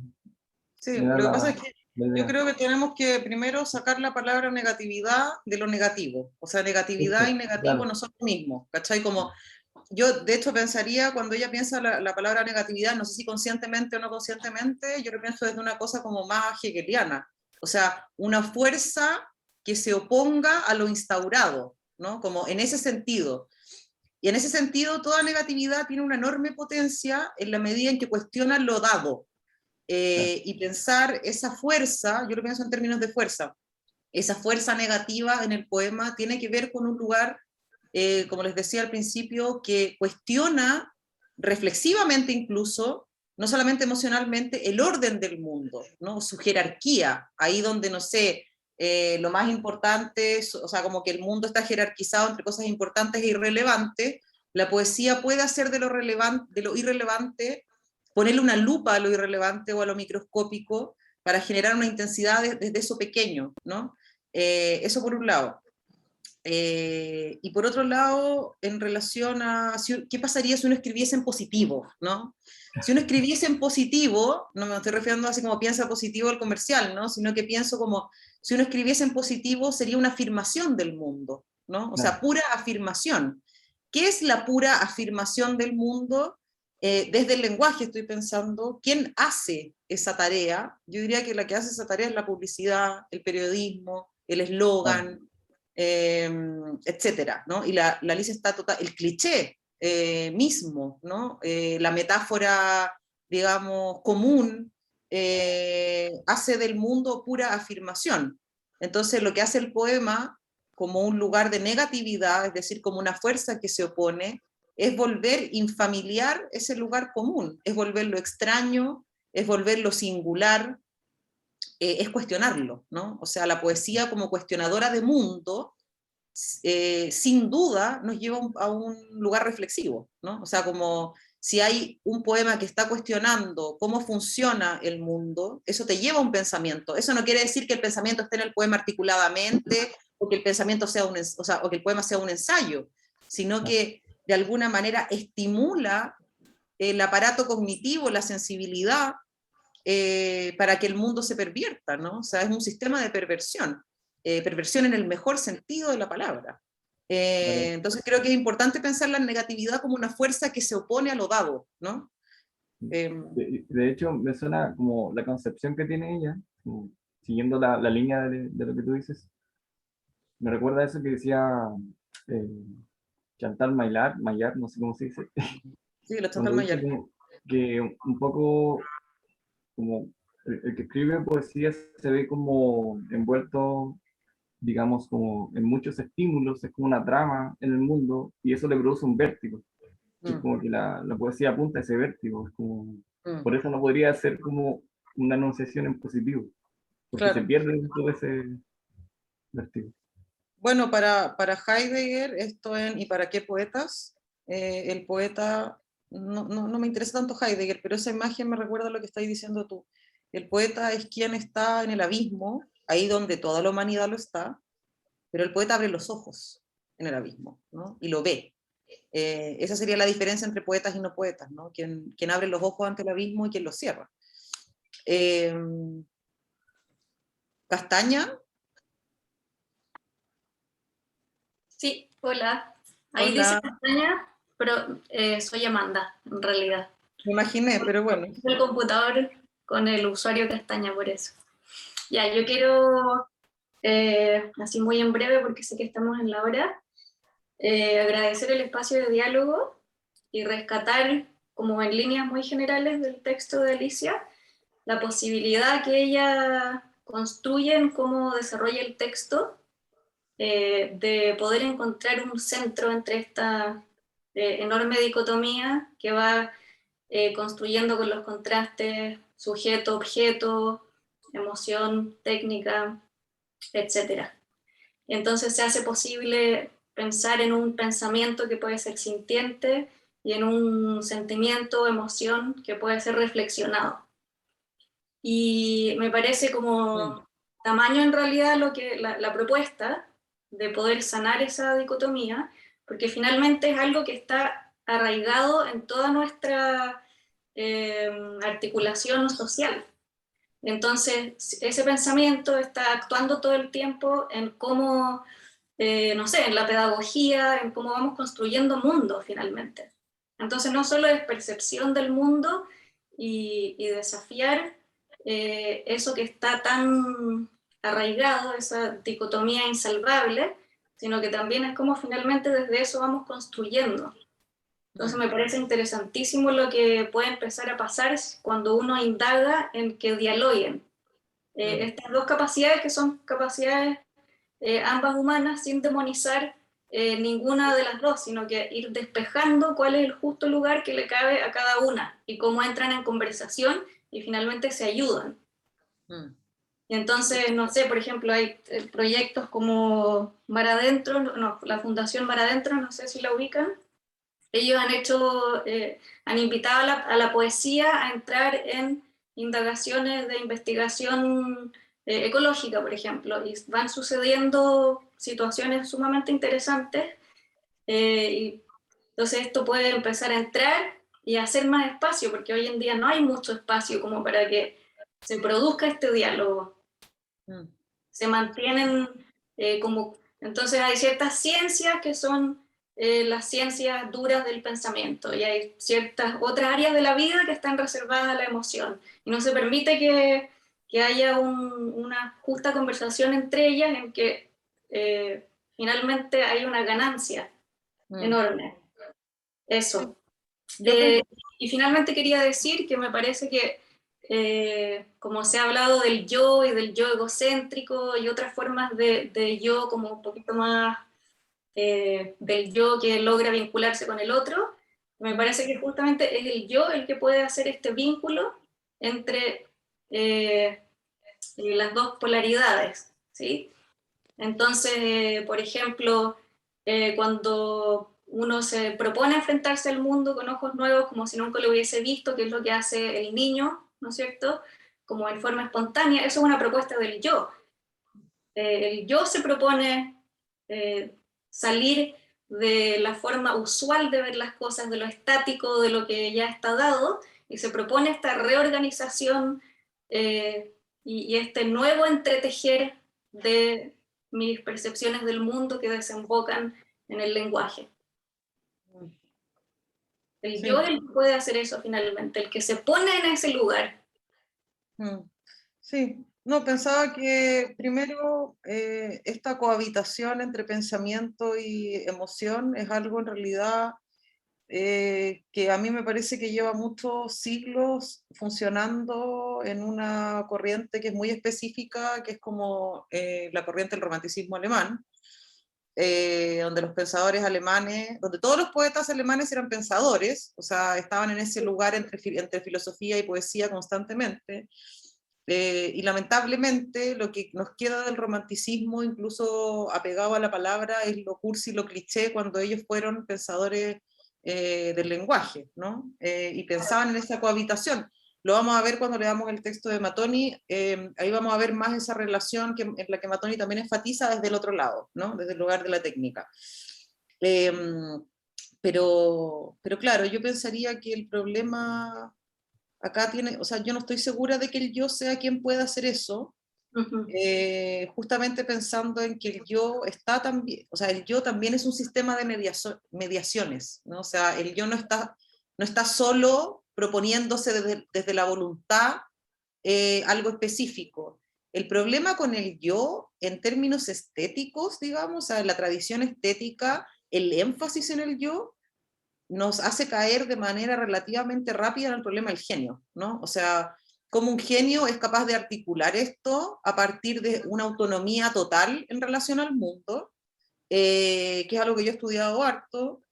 Sí, me da lo que pasa es la... que Yo creo que tenemos que primero sacar la palabra negatividad de lo negativo. O sea, negatividad y negativo Claro. no son lo mismo, ¿cachai? Como yo, de hecho, pensaría, cuando ella piensa la palabra negatividad, no sé si conscientemente o no conscientemente, yo lo pienso desde una cosa como más hegeliana. O sea, una fuerza que se oponga a lo instaurado, ¿no? Como en ese sentido. Y en ese sentido, toda negatividad tiene una enorme potencia en la medida en que cuestiona lo dado. Y pensar esa fuerza, yo lo pienso en términos de fuerza, esa fuerza negativa en el poema tiene que ver con un lugar, como les decía al principio, que cuestiona reflexivamente incluso, no solamente emocionalmente, el orden del mundo, ¿no? Su jerarquía, ahí donde, no sé, lo más importante, o sea, como que el mundo está jerarquizado entre cosas importantes e irrelevantes, la poesía puede hacer de lo relevante, de lo irrelevante, ponerle una lupa a lo irrelevante o a lo microscópico para generar una intensidad desde eso pequeño, ¿no? Eso por un lado. Y por otro lado, en relación a qué pasaría si uno escribiese en positivo, ¿no? Si uno escribiese en positivo, no me estoy refiriendo así como piensa positivo el comercial, ¿no? Sino que pienso como, si uno escribiese en positivo sería una afirmación del mundo, ¿no? O sea, pura afirmación. ¿Qué es la pura afirmación del mundo? Desde el lenguaje estoy pensando, ¿quién hace esa tarea? Yo diría que la que hace esa tarea es la publicidad, el periodismo, el eslogan, etcétera, ¿no? Y la lista está total, el cliché mismo, ¿no? La metáfora, digamos, común, hace del mundo pura afirmación. Entonces, lo que hace el poema como un lugar de negatividad, es decir, como una fuerza que se opone, es volver infamiliar ese lugar común, es volverlo extraño, es volverlo singular, es cuestionarlo, ¿no? O sea, la poesía como cuestionadora de mundo, sin duda nos lleva a un lugar reflexivo, ¿no? O sea, como si hay un poema que está cuestionando cómo funciona el mundo, eso te lleva a un pensamiento. Eso no quiere decir que el pensamiento esté en el poema articuladamente, o que el pensamiento sea o sea, o que el poema sea un ensayo, sino que de alguna manera estimula el aparato cognitivo, la sensibilidad, para que el mundo se pervierta, ¿no? O sea, es un sistema de perversión, perversión en el mejor sentido de la palabra. Entonces creo que es importante pensar la negatividad como una fuerza que se opone a lo dado, ¿no? De hecho, me suena como la concepción que tiene ella, como siguiendo la línea de lo que tú dices. Me recuerda a eso que decía eh, Chantal Maillard, no sé cómo se dice, Sí, lo Chantal cuando dice Maillard. que un poco como el que escribe poesía se ve como envuelto, digamos, como en muchos estímulos, es como una trama en el mundo, y eso le produce un vértigo. Es como que la poesía apunta a ese vértigo, es como, por eso no podría ser como una enunciación en positivo, porque se Claro. pierde todo ese vértigo. Bueno, para Heidegger, esto en ¿Y para qué poetas? El poeta, no me interesa tanto Heidegger, pero esa imagen me recuerda a lo que estáis diciendo tú. El poeta es quien está en el abismo, ahí donde toda la humanidad lo está, pero el poeta abre los ojos en el abismo, ¿no? Y lo ve. Esa sería la diferencia entre poetas y no poetas, ¿no? Quien abre los ojos ante el abismo y quien los cierra. Castaña. Sí, hola. Ahí dice Hola. Castaña, pero soy Amanda, en realidad. Me imaginé, pero bueno. El computador con el usuario Castaña, por eso. Ya, yo quiero, así muy en breve, porque sé que estamos en la hora, agradecer el espacio de diálogo y rescatar, como en líneas muy generales del texto de Alicia, la posibilidad que ella construye en cómo desarrolla el texto, de poder encontrar un centro entre esta enorme dicotomía que va construyendo con los contrastes sujeto-objeto, emoción, técnica, etc. Entonces se hace posible pensar en un pensamiento que puede ser sintiente y en un sentimiento, emoción que puede ser reflexionado. Y me parece como tamaño en realidad lo que la propuesta de poder sanar esa dicotomía, porque finalmente es algo que está arraigado en toda nuestra articulación social. Entonces, ese pensamiento está actuando todo el tiempo en cómo, no sé, en la pedagogía, en cómo vamos construyendo mundo finalmente. Entonces, no solo es percepción del mundo y desafiar eso que está tan arraigado, esa dicotomía insalvable, sino que también es como finalmente desde eso vamos construyendo. Entonces me parece interesantísimo lo que puede empezar a pasar cuando uno indaga en que dialoguen estas dos capacidades, que son capacidades ambas humanas, sin demonizar ninguna de las dos, sino que ir despejando cuál es el justo lugar que le cabe a cada una y cómo entran en conversación y finalmente se ayudan. Y entonces, no sé, por ejemplo, hay proyectos como Mar Adentro, no, la Fundación Mar Adentro, no sé si la ubican. Ellos han hecho, han invitado a la poesía a entrar en indagaciones de investigación ecológica, por ejemplo, y van sucediendo situaciones sumamente interesantes. Y entonces esto puede empezar a entrar y a hacer más espacio, porque hoy en día no hay mucho espacio como para que se produzca este diálogo. Se mantienen como... Entonces hay ciertas ciencias que son las ciencias duras del pensamiento y hay ciertas otras áreas de la vida que están reservadas a la emoción y no se permite que haya una justa conversación entre ellas en que finalmente hay una ganancia enorme. Eso. Y finalmente quería decir que me parece que como se ha hablado del yo y del yo egocéntrico y otras formas de yo como un poquito más del yo que logra vincularse con el otro, me parece que justamente es el yo el que puede hacer este vínculo entre las dos polaridades, ¿sí? Entonces, por ejemplo, cuando uno se propone enfrentarse al mundo con ojos nuevos, como si nunca lo hubiese visto, que es lo que hace el niño, ¿no es cierto? Como en forma espontánea, eso es una propuesta del yo. El yo se propone salir de la forma usual de ver las cosas, de lo estático, de lo que ya está dado, y se propone esta reorganización y este nuevo entretejer de mis percepciones del mundo que desembocan en el lenguaje. El yo es el que puede hacer eso finalmente, el que se pone en ese lugar. Sí, no, pensaba que primero esta cohabitación entre pensamiento y emoción es algo en realidad que a mí me parece que lleva muchos siglos funcionando en una corriente que es muy específica, que es como la corriente del romanticismo alemán, donde los pensadores alemanes, donde todos los poetas alemanes eran pensadores, o sea, estaban en ese lugar entre filosofía y poesía constantemente. Y lamentablemente lo que nos queda del romanticismo, incluso apegado a la palabra, es lo cursi, lo cliché, cuando ellos fueron pensadores del lenguaje, ¿no? Y pensaban en esa cohabitación. Lo vamos a ver cuando leamos el texto de Mattoni, ahí vamos a ver más esa relación en la que Mattoni también enfatiza desde el otro lado, ¿no? Desde el lugar de la técnica. Pero claro, yo pensaría que el problema acá tiene, o sea, yo no estoy segura de que el yo sea quien pueda hacer eso, justamente pensando en que el yo está también, o sea, el yo también es un sistema de mediaciones, ¿no? O sea, el yo no está solo proponiéndose desde la voluntad algo específico. El problema con el yo, en términos estéticos, digamos, o sea, en la tradición estética, el énfasis en el yo nos hace caer de manera relativamente rápida en el problema del genio, ¿no? O sea, cómo un genio es capaz de articular esto a partir de una autonomía total en relación al mundo, que es algo que yo he estudiado harto,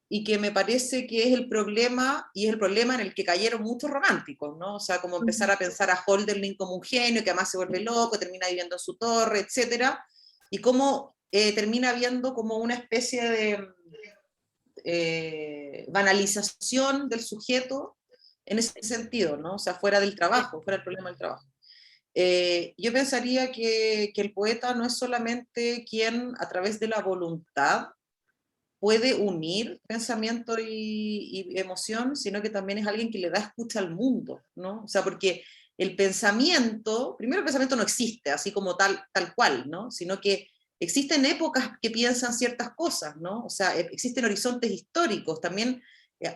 y que me parece que es el problema, y es el problema en el que cayeron muchos románticos, ¿no? O sea, como empezar a pensar a Hölderlin como un genio, que además se vuelve loco, termina viviendo en su torre, etcétera, y cómo termina viendo como una especie de banalización del sujeto en ese sentido, ¿no? O sea, fuera del trabajo, fuera del problema del trabajo. Yo pensaría que el poeta no es solamente quien a través de la voluntad puede unir pensamiento y emoción, sino que también es alguien que le da escucha al mundo, ¿no? O sea, porque el pensamiento, primero el pensamiento no existe, así como tal cual, ¿no? Sino que existen épocas que piensan ciertas cosas, ¿no? O sea, existen horizontes históricos, también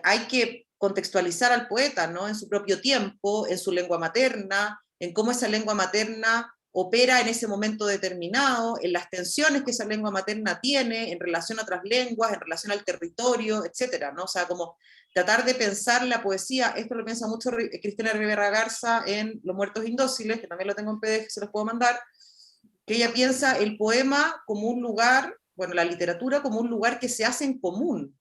hay que contextualizar al poeta, ¿no? En su propio tiempo, en su lengua materna, en cómo esa lengua materna opera en ese momento determinado, en las tensiones que esa lengua materna tiene en relación a otras lenguas, en relación al territorio, etcétera, ¿no? O sea, como tratar de pensar la poesía, esto lo piensa mucho Cristina Rivera Garza en Los Muertos Indóciles, que también lo tengo en PDF, se los puedo mandar, que ella piensa el poema como un lugar, bueno, la literatura como un lugar que se hace en común.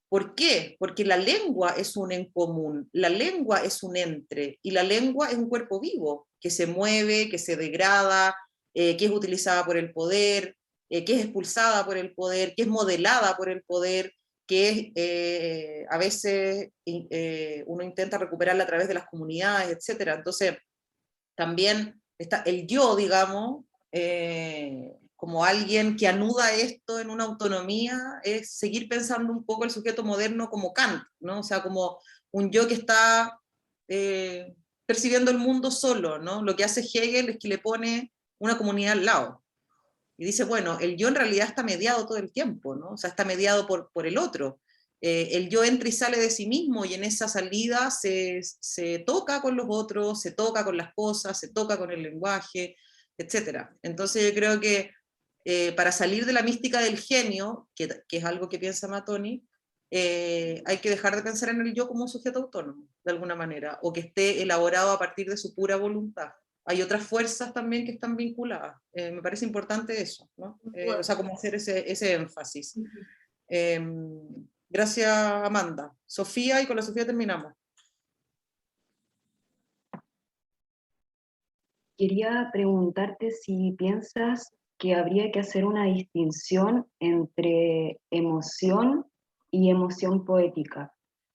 ¿Por qué? Porque la lengua es un en común, la lengua es un entre, y la lengua es un cuerpo vivo, que se mueve, que se degrada, que es utilizada por el poder, que es expulsada por el poder, que es modelada por el poder, que es, a veces uno intenta recuperarla a través de las comunidades, etc. Entonces, también está el yo, digamos, como alguien que anuda esto en una autonomía, es seguir pensando un poco el sujeto moderno como Kant, ¿no? O sea, como un yo que está percibiendo el mundo solo, ¿no? Lo que hace Hegel es que le pone una comunidad al lado. Y dice, bueno, el yo en realidad está mediado todo el tiempo, ¿no? O sea, está mediado por el otro. El yo entra y sale de sí mismo y en esa salida se toca con los otros, se toca con las cosas, se toca con el lenguaje, etc. Entonces yo creo que para salir de la mística del genio, que es algo que piensa Matoni, hay que dejar de pensar en el yo como un sujeto autónomo, de alguna manera, o que esté elaborado a partir de su pura voluntad. Hay otras fuerzas también que están vinculadas. Me parece importante eso, ¿no? O sea, como hacer ese énfasis. Gracias, Amanda. Sofía, y con la Sofía terminamos. Quería preguntarte si piensas que habría que hacer una distinción entre emoción y emoción poética.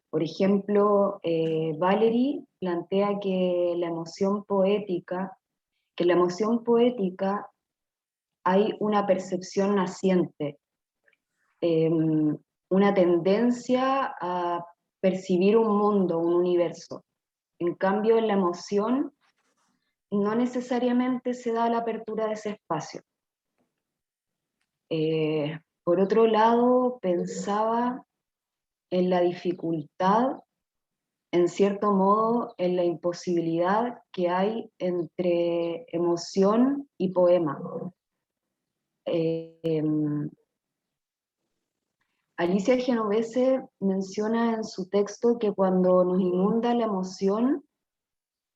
Por ejemplo, Valery plantea que la emoción poética, hay una percepción naciente, una tendencia a percibir un mundo, un universo. En cambio, en la emoción no necesariamente se da la apertura de ese espacio. Por otro lado, pensaba en la dificultad, en cierto modo, en la imposibilidad que hay entre emoción y poema. Alicia Genovese menciona en su texto que cuando nos inunda la emoción,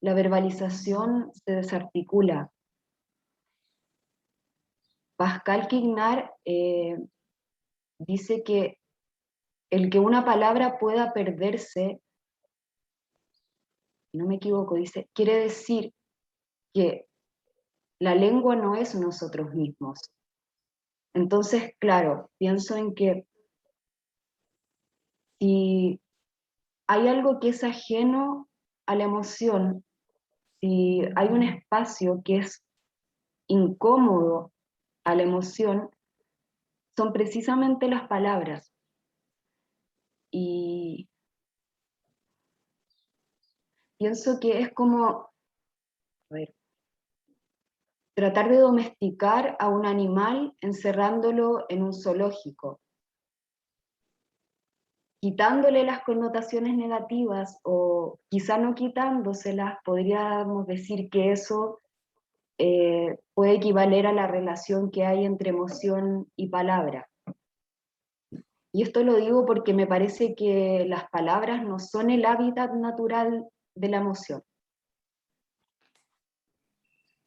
la verbalización se desarticula. Pascal Quignard dice que el que una palabra pueda perderse, si no me equivoco, dice, quiere decir que la lengua no es nosotros mismos. Entonces, claro, pienso en que si hay algo que es ajeno a la emoción, si hay un espacio que es incómodo a la emoción, son precisamente las palabras. Y pienso que es como, a ver, tratar de domesticar a un animal encerrándolo en un zoológico, quitándole las connotaciones negativas o quizá no quitándoselas, podríamos decir que eso puede equivaler a la relación que hay entre emoción y palabra. Y esto lo digo porque me parece que las palabras no son el hábitat natural de la emoción.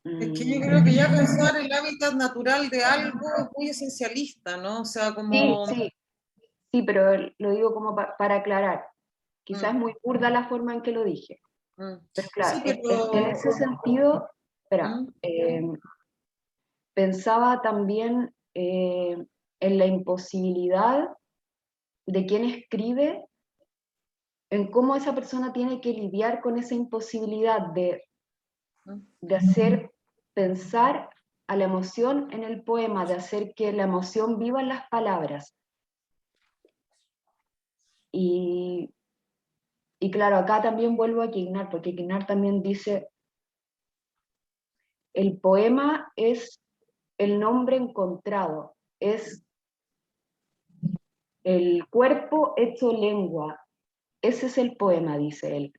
Es que yo creo que ya pensar el hábitat natural de algo es muy esencialista, ¿no? O sea, como... Sí, pero lo digo como para aclarar. Quizás es muy burda la forma en que lo dije. Pero claro, Sí, pero... en ese sentido, espera, pensaba también en la imposibilidad de quien escribe, en cómo esa persona tiene que lidiar con esa imposibilidad de hacer pensar a la emoción en el poema, de hacer que la emoción viva en las palabras. Y claro, acá también vuelvo a Quignard, porque Quignard también dice, el poema es el nombre encontrado, es el cuerpo hecho lengua. Ese es el poema, dice él.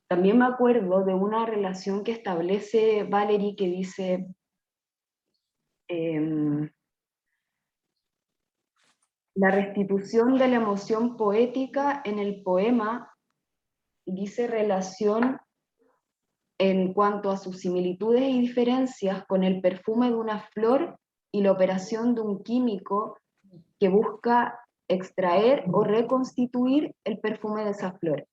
También me acuerdo de una relación que establece Valery que dice, la restitución de la emoción poética en el poema, dice relación en cuanto a sus similitudes y diferencias con el perfume de una flor y la operación de un químico que busca extraer o reconstituir el perfume de esa flor.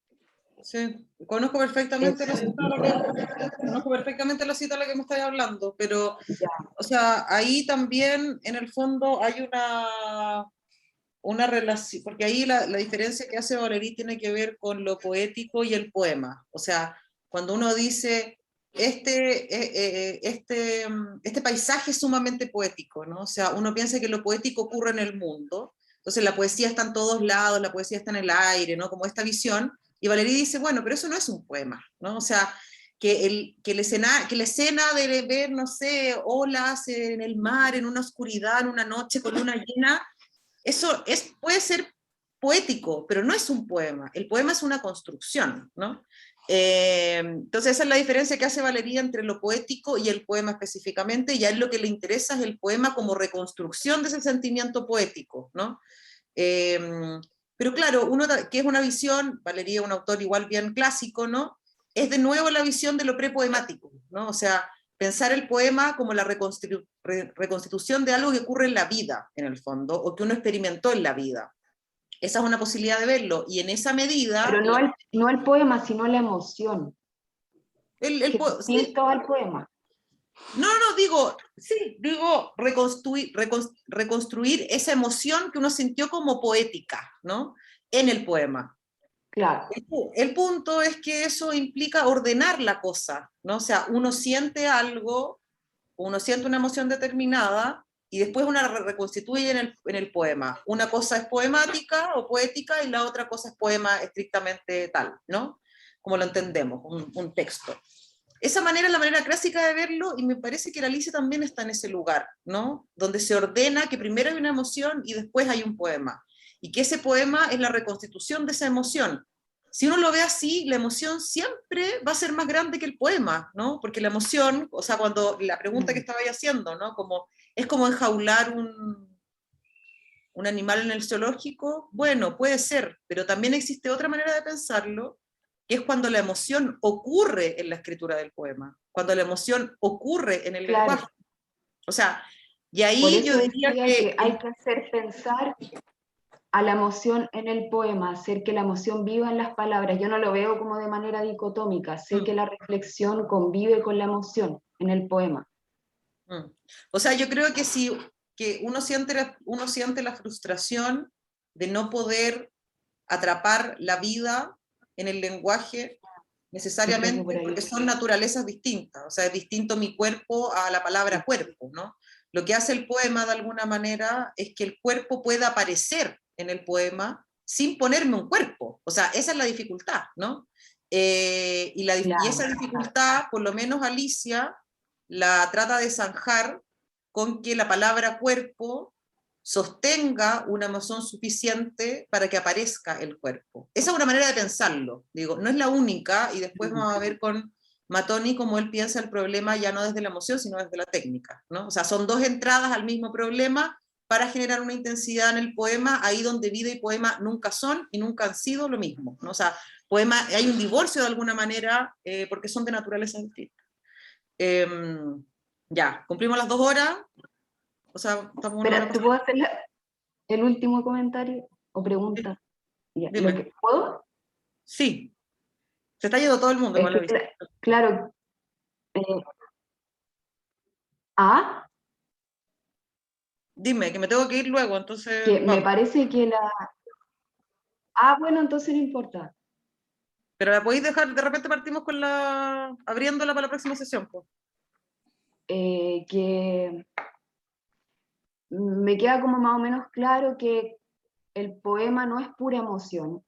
Sí, conozco perfectamente la cita la cita a la que me estás hablando, pero, o sea, ahí también, en el fondo, hay una relación, porque ahí la diferencia que hace Valéry tiene que ver con lo poético y el poema. O sea, cuando uno dice, este paisaje es sumamente poético, ¿no? O sea, uno piensa que lo poético ocurre en el mundo, entonces la poesía está en todos lados, la poesía está en el aire, ¿no? Como esta visión, y Valéry dice, bueno, pero eso no es un poema, ¿no? O sea, que la escena de ver, no sé, olas en el mar, en una oscuridad, en una noche con luna llena, eso puede ser poético, pero no es un poema. El poema es una construcción, ¿no? Entonces esa es la diferencia que hace Valéry entre lo poético y el poema específicamente, y a él lo que le interesa es el poema como reconstrucción de ese sentimiento poético, ¿no? Pero claro, uno que es una visión, Valéry es un autor igual bien clásico, ¿no? Es de nuevo la visión de lo prepoemático, ¿no? O sea, pensar el poema como la reconstitución de algo que ocurre en la vida, en el fondo, o que uno experimentó en la vida. Esa es una posibilidad de verlo, y en esa medida... Pero no el poema, sino la emoción. Que es distinto al poema. No, digo reconstruir esa emoción que uno sintió como poética, ¿no? En el poema. Claro. El punto es que eso implica ordenar la cosa, ¿no? O sea, uno siente algo, uno siente una emoción determinada, y después una reconstituye en el poema. Una cosa es poemática o poética, y la otra cosa es poema estrictamente tal, ¿no? Como lo entendemos, un texto. Esa manera es la manera clásica de verlo, y me parece que la Alicia también está en ese lugar, ¿no? Donde se ordena que primero hay una emoción y después hay un poema, y que ese poema es la reconstitución de esa emoción. Si uno lo ve así, la emoción siempre va a ser más grande que el poema, ¿no? Porque la emoción, o sea, cuando la pregunta que estaba ahí haciendo, ¿no? Es como enjaular un animal en el zoológico, bueno, puede ser, pero también existe otra manera de pensarlo, que es cuando la emoción ocurre en la escritura del poema, cuando la emoción ocurre en el lenguaje. O sea, y ahí por eso yo diría que hay que hacer pensar a la emoción en el poema, hacer que la emoción viva en las palabras. Yo no lo veo como de manera dicotómica, sé que la reflexión convive con la emoción en el poema. O sea, yo creo que si que uno siente la frustración de no poder atrapar la vida en el lenguaje necesariamente, porque son naturalezas distintas. O sea, es distinto mi cuerpo a la palabra cuerpo, ¿no? Lo que hace el poema de alguna manera es que el cuerpo pueda aparecer en el poema sin ponerme un cuerpo. O sea, esa es la dificultad, ¿no? Y esa dificultad, por lo menos Alicia, la trata de zanjar con que la palabra cuerpo sostenga una emoción suficiente para que aparezca el cuerpo. Esa es una manera de pensarlo, digo, no es la única, y después vamos a ver con Mattoni cómo él piensa el problema ya no desde la emoción, sino desde la técnica, ¿no? O sea, son dos entradas al mismo problema para generar una intensidad en el poema, ahí donde vida y poema nunca son y nunca han sido lo mismo, ¿no? O sea, poema, hay un divorcio de alguna manera, porque son de naturaleza distinta. Ya, cumplimos las 2 horas. O sea, estamos Espera, ¿te puedo hacer el último comentario o pregunta? Sí. Ya, ¿puedo? Sí. Se está yendo todo el mundo. Claro. ¿Ah? Dime, que me tengo que ir luego, entonces... Que me parece que la... Ah, bueno, entonces no importa. Pero la podéis dejar, de repente partimos con abriéndola para la próxima sesión, pues. Que me queda como más o menos claro que el poema no es pura emoción,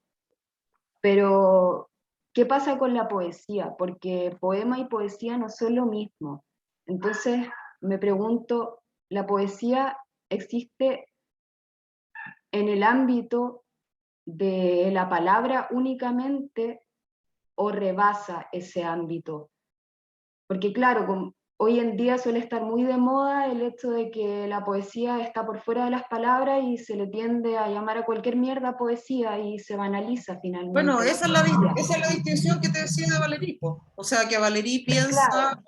pero ¿qué pasa con la poesía? Porque poema y poesía no son lo mismo. Entonces me pregunto, ¿la poesía existe en el ámbito de la palabra únicamente o rebasa ese ámbito? Porque claro, hoy en día suele estar muy de moda el hecho de que la poesía está por fuera de las palabras y se le tiende a llamar a cualquier mierda poesía y se banaliza finalmente. Bueno, la esa es la poesía. distinción que te decía de Valéry, po. O sea, que Valéry piensa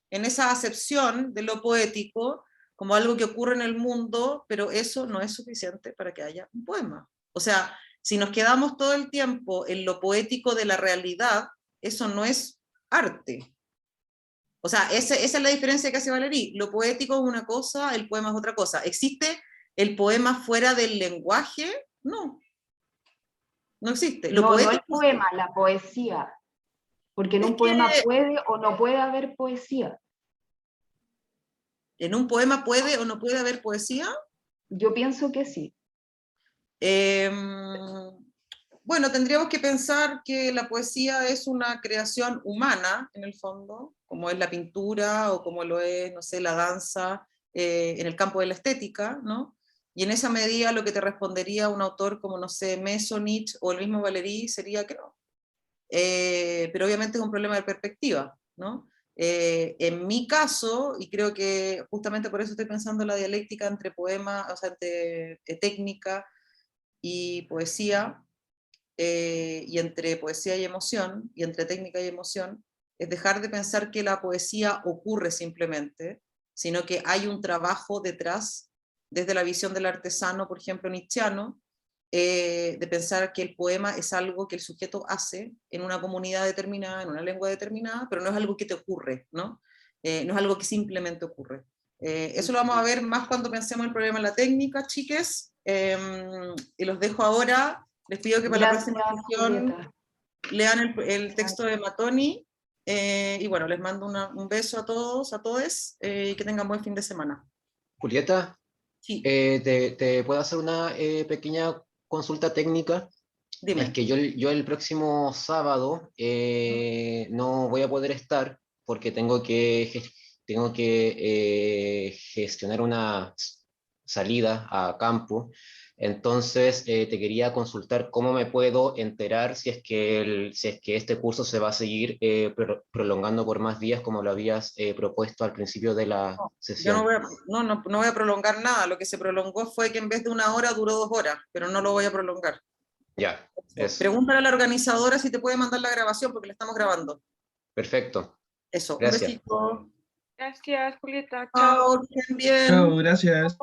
en esa acepción de lo poético como algo que ocurre en el mundo, pero eso no es suficiente para que haya un poema. O sea, si nos quedamos todo el tiempo en lo poético de la realidad, eso no es arte. O sea, esa es la diferencia que hace Valéry. Lo poético es una cosa, el poema es otra cosa. ¿Existe el poema fuera del lenguaje? No. No existe. Lo No, poético, no el poema, la poesía. Porque en es un poema que puede o no puede haber poesía. ¿en un poema puede o no puede haber poesía? Yo pienso que sí. Bueno, tendríamos que pensar que la poesía es una creación humana, en el fondo, como es la pintura o como lo es, no sé, la danza, en el campo de la estética, ¿no? Y en esa medida lo que te respondería un autor como, no sé, Mesonich o el mismo Valéry sería que no. Pero obviamente es un problema de perspectiva, ¿no? En mi caso, y creo que justamente por eso estoy pensando en la dialéctica entre poema, o sea, entre técnica y poesía, y entre poesía y emoción, y entre técnica y emoción, es dejar de pensar que la poesía ocurre simplemente, sino que hay un trabajo detrás, desde la visión del artesano, por ejemplo, nietzscheano, de pensar que el poema es algo que el sujeto hace en una comunidad determinada, en una lengua determinada, pero no es algo que te ocurre, ¿no? No es algo que simplemente ocurre. Eso lo vamos a ver más cuando pensemos el problema en la técnica, chiques, y los dejo ahora. Les pido que para Gracias, la próxima sesión Julieta. lean el texto de Matoni, y bueno, les mando un beso a todos, a todes, y que tengan buen fin de semana. Julieta, Sí, ¿te puedo hacer una pequeña consulta técnica? dime. Es que yo el próximo sábado no voy a poder estar porque tengo que gestionar una salida a campo. Entonces, te quería consultar cómo me puedo enterar si es que, si es que este curso se va a seguir prolongando por más días como lo habías propuesto al principio de la Yo no sesión. voy, no voy a prolongar nada. Lo que se prolongó fue que en vez de 1 hora duró 2 horas, pero no lo voy a prolongar. Ya, eso. Pregúntale a la organizadora si te puede mandar la grabación porque la estamos grabando. Perfecto. Eso, un Gracias. besito. Gracias, Julieta. Chao, que estén bien. Chao, gracias.